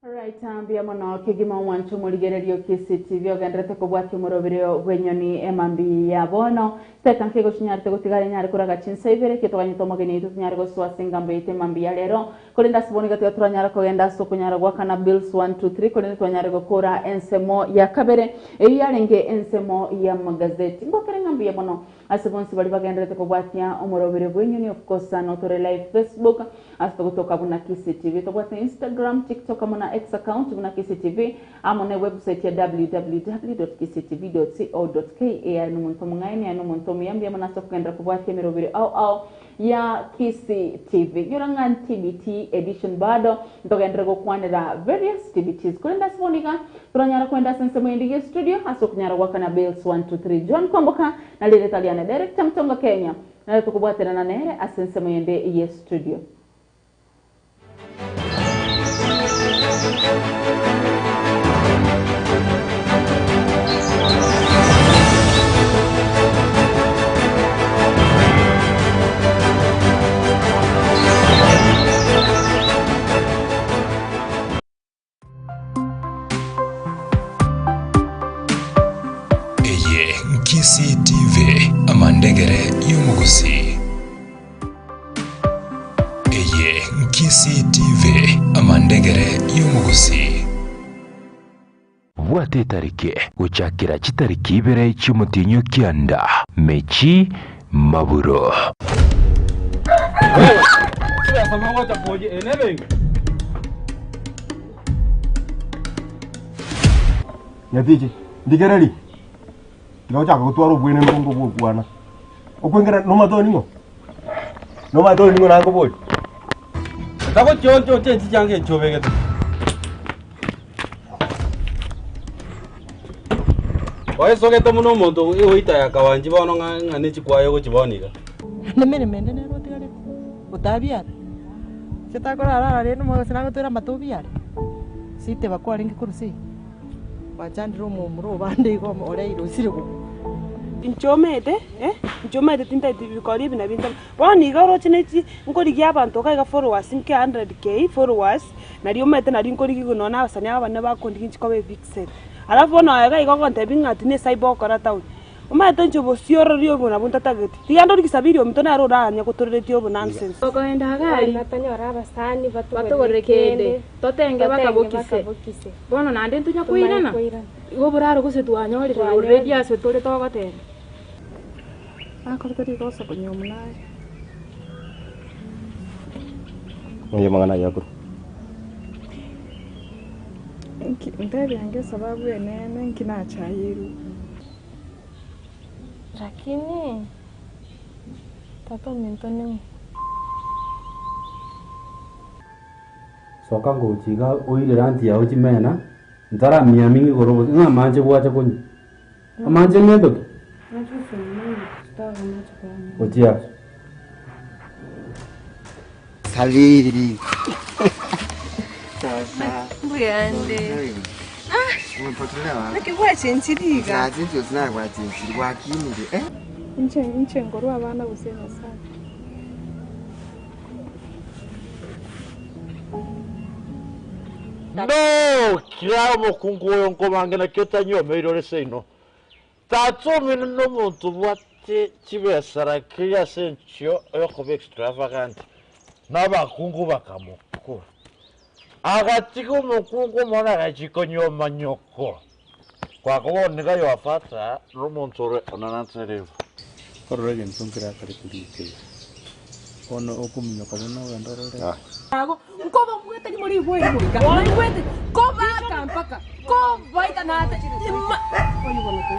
Right, ambia mono kigima wanchu muligererio KCTV ogandrete kubwati murobirio gwenyoni emambi ya bono stetan kego shinyarte gutigare nyare kuraga chinsevere kitoganyito mogeni itu nyare go swasinga mbete mambi ya lero kolinda siboni gato turanyara ko genda so kunyara gwa kana bills 1 2 3 kolinda turanyara go kora ensemo ya kabere eyarenge ensemo ya magazeti ngokere ngambi ya bono asibonsi bali bagandrete kubwati ya umurobirio gwenyoni of course notore live Facebook asto kutoka buna KCTV to bwati Instagram TikTok amona X account buna KCTV amone website ya www.kctv.co.ke anu muntu mungaini anu muntu miyambi amona so kugandra kubwati mirobiri au ya KCTV yoranga TBT edition bado ndogandra go kwanira various TBTs kulenda sibonika turanyara kwenda sense mwendige studio aso kunyara wakana bills 1 2 3 John Komboka na lile Italiana director mtonga Kenya na tukubwatira na nere asense mwende ye studio. KCTV amandegere y'umugusi. KCTV amandegere y'umugusi. Bwate tarike gucakira kitariki ibere cy'umutinyo kyanda mechi maburo. Nyatiji ndigereri ngauchaka kutwara ubwene mkongo bwokwana okwengera nomatoni ngo nango boy ndako choncho tenzi change chobegete waisogete muno muntu uita yakawanji bono ngane chikwayo kuchibonika nemene mende nero tigare utabiara sitakora rara reno mo sinango tira matubiara site bakwa ringi kurusi bachandiro mu muro bande ko ore irosire ko inchomete inchomete tinta bikori bina binta boni garo chineti ngori gya bantu kaiga followers nke 100k followers nari umete nari ngori gigunona abasani abana bakondi nchikobe vixen alafu no aga igogonte bingati ne saibokora town umete nchobo siororio bona bunta tageti tigando rikisabirio mtona arora nya kutoreretio bo nonsense oko enda gali natanyora abasani batugoreke totenge bakabokise bono nande ntunya kuirana Igo buraro gose twanyorire already ase tore togotera. Akortori gosa kunyomunaye. Oye mangana yako. Ntabi yange sababu enene nkinacha yiru. Lakini tata mentone. Soka ngochiga oile ranti ya ochimena. Ntara miamingi gorobo nga manje bwacha kunyi. Amanje mendo. Ochia. Saliri. Mbuyande. Umepotelea? Nakikuwa chenchiriga. Ya chenchi usina kwa chenchi kwa kini Nche ngoro abana busena sana. No, kiramo kunguyo nkomange na kyota nyome irore seino. Tatso mino no muntu bwate kibesara kiya sencho yokobe extravagant. N'abakungu bakamukura. Agatiko mukungu mona gachiko manyoko. Kwa kuboneka yofata rumonzore onananserevo. Korrege ntunkira kare kulike. Ono okuminyo kabona wandorore. Ago ngoba mwete ni muri bwe kurika. Mwete koba kampaka. Koba itanata. Oyi bona ko.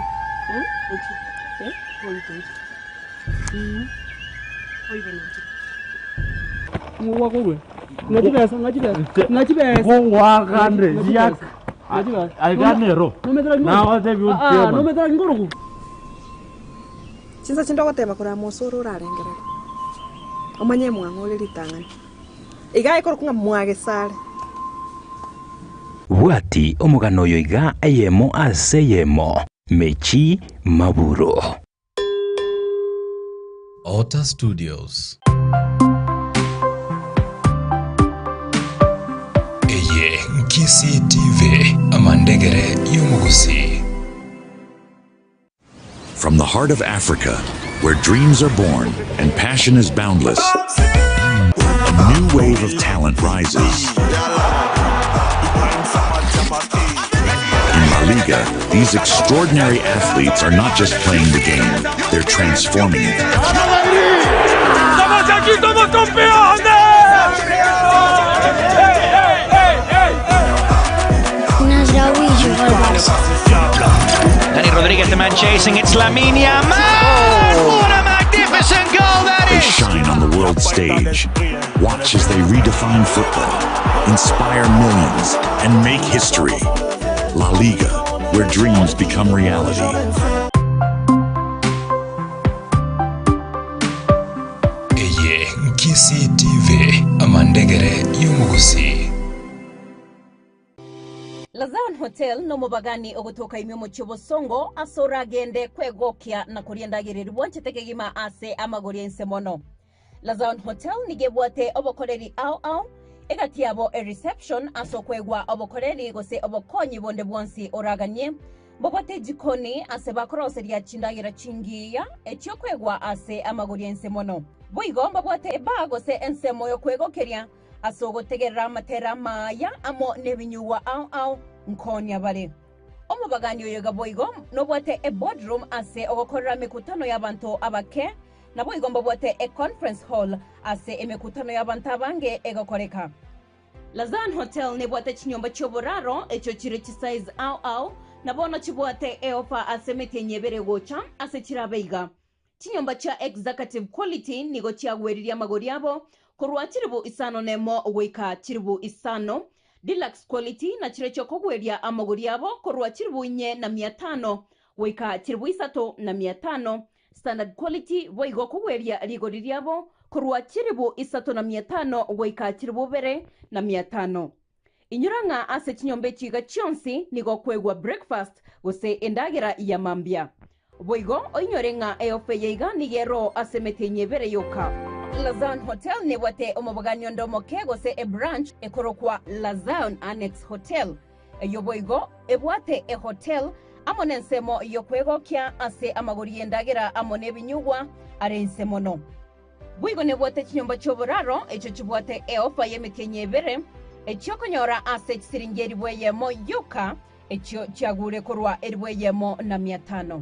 Ochi. Oyi to. Oyi bona. Mwakogwe. Najibesa. Ngwa kandre jiak. Alganero. Na wate bi utema. No metara ngorogu. Chinsa chindogo tema kura mosoro rarengera. Omanye mwangole litangani. Iga ikoro kunga mwage sare. Bwati omugano oyo iga ayemo aseyemo Mechi Maburo. Ota Studios. Eye Nkisi TV Amandegere Yomugusi. From the heart of Africa, where dreams are born and passion is boundless, a new wave of talent rises. In La Liga, these extraordinary athletes are not just playing the game, they're transforming it. ¡Estamos aquí, somos campeones! Dani Rodriguez, the man chasing, it's Lamine Yamal! What a magnificent goal that They is! shine on the world stage. Watch as they redefine football, inspire millions, and make history. La Liga, where dreams become reality. Eye Nkisi TV Amandegere Yomugusi. Lazaon Hotel no mubagani ogutoka imyomo chobosongo asora gende kwegokia na kuriendagiriri wanchetekegima ase amagori ensemono. Lazaon Hotel nigebwate obokoreri au egatiabo a reception aso kwegwa obokoreri gose obokonyi bonde bwansi oraganye bobote jikoni ase bakoroseria chindagira chingiya ekyo kwegwa ase amagori ensemono. Boigomba bwate eba gose ensemo yo kwegokeria asogotegerera amatera maya amo nebinyuwa au nkonya bare omubagani oyo gaboigo no bwate a boardroom ase ogokorera mikutano y'abantu abake na boigomba bwate a conference hall ase emikutano y'abantu abange egokoreka. Lazan Hotel ne bwate chinyomba choboraro echo chire chisize au na bono chibwate eofa ase metenyebere gocha ase chirabeiga chinyomba cha executive quality nigo chiagweriria magori yabo korwa chiribu isano nemo weka chiribu isano deluxe quality na chirecho kogweria amagori yabo korwa chiribu nye na 500 weka chiribu isato na 500 standard quality boigo kogweria rigori ryabo korwa chiribu isato na 500 weka chiribu bere na 500 inyuranga ase chinyombe chiga chionsi nigo kwegwa breakfast gose endagira ya mambia boigo oinyorenga eofe yeiga nigero ase metenyebere yoka. Lazan Hotel ne wate omobagani ndomo kego se a branch ekorokwa Lazan Annex Hotel. Yoboigo ebwate e hotel amonensemo yokwego kya ase amagori endagira amone binyugwa arensemono. Boigo ne wate chinyomba choboraro echo chibwate e ofa yemekenyebere echokonyora ase siringeri bweye mo yoka ekyo kyagure korwa erweyemo na 500.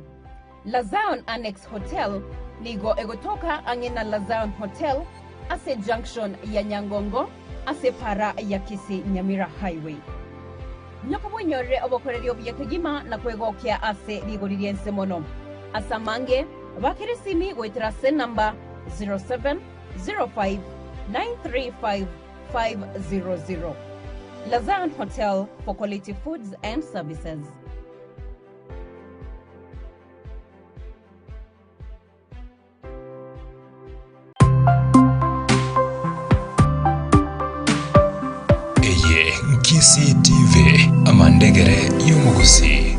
La Zion Annex Hotel nigo egotoka angena La Zion Hotel ase junction ya Nyangongo ase para ya Kisii Nyamira Highway. Nyoko bonyore obokoreri obyekegima na kwegokia ase ligoririense mono. Asamange bakirisimi gwetera sen number 0705935500. La Zion Hotel for quality foods and services. Kisii TV amandegere y'umugusi.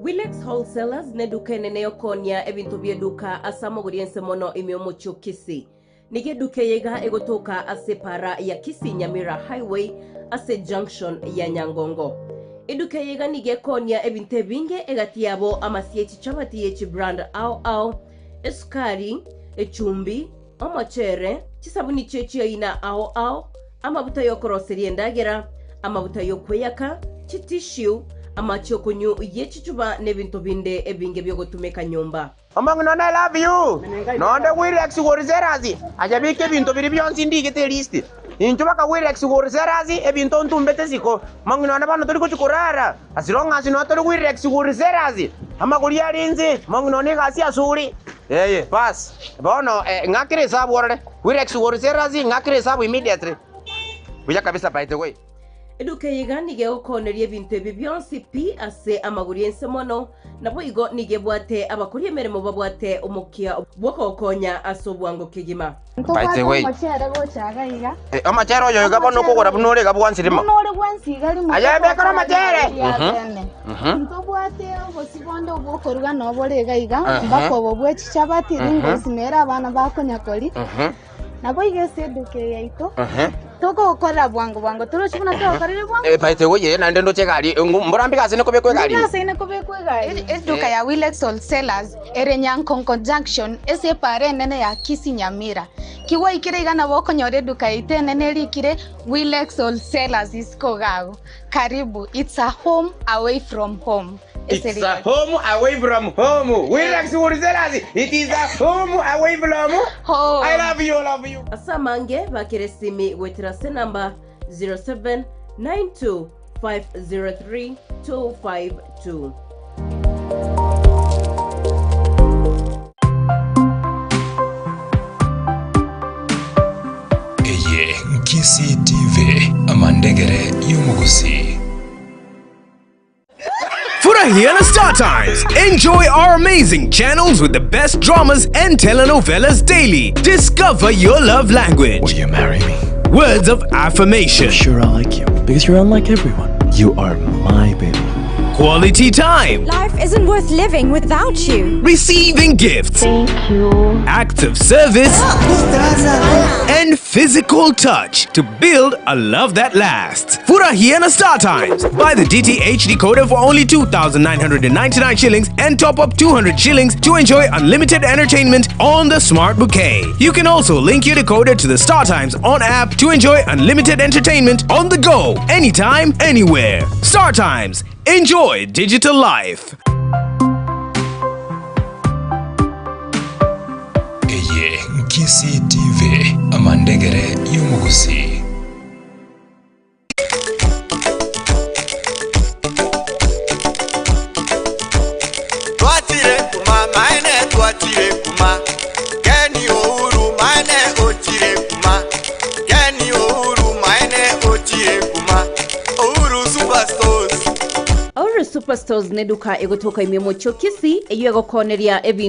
Wilex Wholesalers neduka nene okonia ebintu byeduka asamo guriense mono imyomucho Kisii. Nige duke yega egotoka ase para ya Kisii Nyamira Highway ase junction ya Nyangongo. Eduke yega nige konia ebinte binge egatiabo amasieti chabati yechi brand au esukari, echumbi, amachere, chisabuni chechi ina au amabuta yokoroseri endagera, amabuta yokweyaka, chitishu, amachokonyu yechichuba nebintu binde ebinge byogotumeka nyumba. Among none I love you. None Wilex Worzerazi. Ajabike bintu biri byonsi ndigete list. Inchubaka Wilex Worzerazi ebintu ntumbete siko. Among none bano turi kuchikurara. As long as not Wilex Worzerazi. Amaguri arinzi, among none gasi asuri. Pass. Bono ngakire sabu ore. Wilex Worzerazi ngakire sabu immediately. Buya kabisa by the way. Eduke yiga nige okoneri ebintu byonsi pi ase amaguriense mono nabo igo nige bwate abakuri emeremo babwate omukia bwokokonya asobwango kigima. By the way. Amachere gochaga yiga. Amachere oyo yiga bono kugora bunore gabwansirimo. Bunore bwansiga ari mu. Ayabe kora amachere. Ntobwate obosibondo bwokorwa noborega yiga mbako bobwechi chabati ringo simera abana bakonyakori. Nabo igese eduke yaito. Toko okora bwango turochibona tokorere bwango. By the way na ndendo chegari mburambi kase neko bekwe gari. Kase neko bekwe gari. Eduka ya Wilex Wholesalers Erenyankonko junction ese pare nene ya Kisii Nyamira. Kiwa ikire igana boko nyore eduka ite nene likire Wilex Wholesalers iskogago. Karibu, it's a home away from home. It's a home away from home. Wilex Wholesalers, it is a home away from home. I love you. Asamange bakiresimi wetera se number 0792503252. Kisii TV amandegere y'umugusi. Furahiana Star Times. Enjoy our amazing channels with the best dramas and telenovelas daily. Discover your love language. Will you marry me? Words of affirmation. I'm sure I like you because you're unlike everyone. You are my baby. Quality time. Life isn't worth living without you. Receiving gifts. Thank you. Acts of service. And physical touch to build a love that lasts. Furahiana Star Times. Buy the DTH decoder for only 2,999 shillings and top up 200 shillings to enjoy unlimited entertainment on the Smart Bouquet. You can also link your decoder to the Star Times on app to enjoy unlimited entertainment on the go, anytime, anywhere. Star Times. Enjoy digital life. Kisii TV amandegere y'umugusi. Twatire kuma maine twatire kuma Keni Uhuru maine otire kuma Keni Uhuru maine otire kuma Uhuru Superstores. Uhuru Superstores neduka egotoka imyomocho Kisii eyo egokoneria ebintu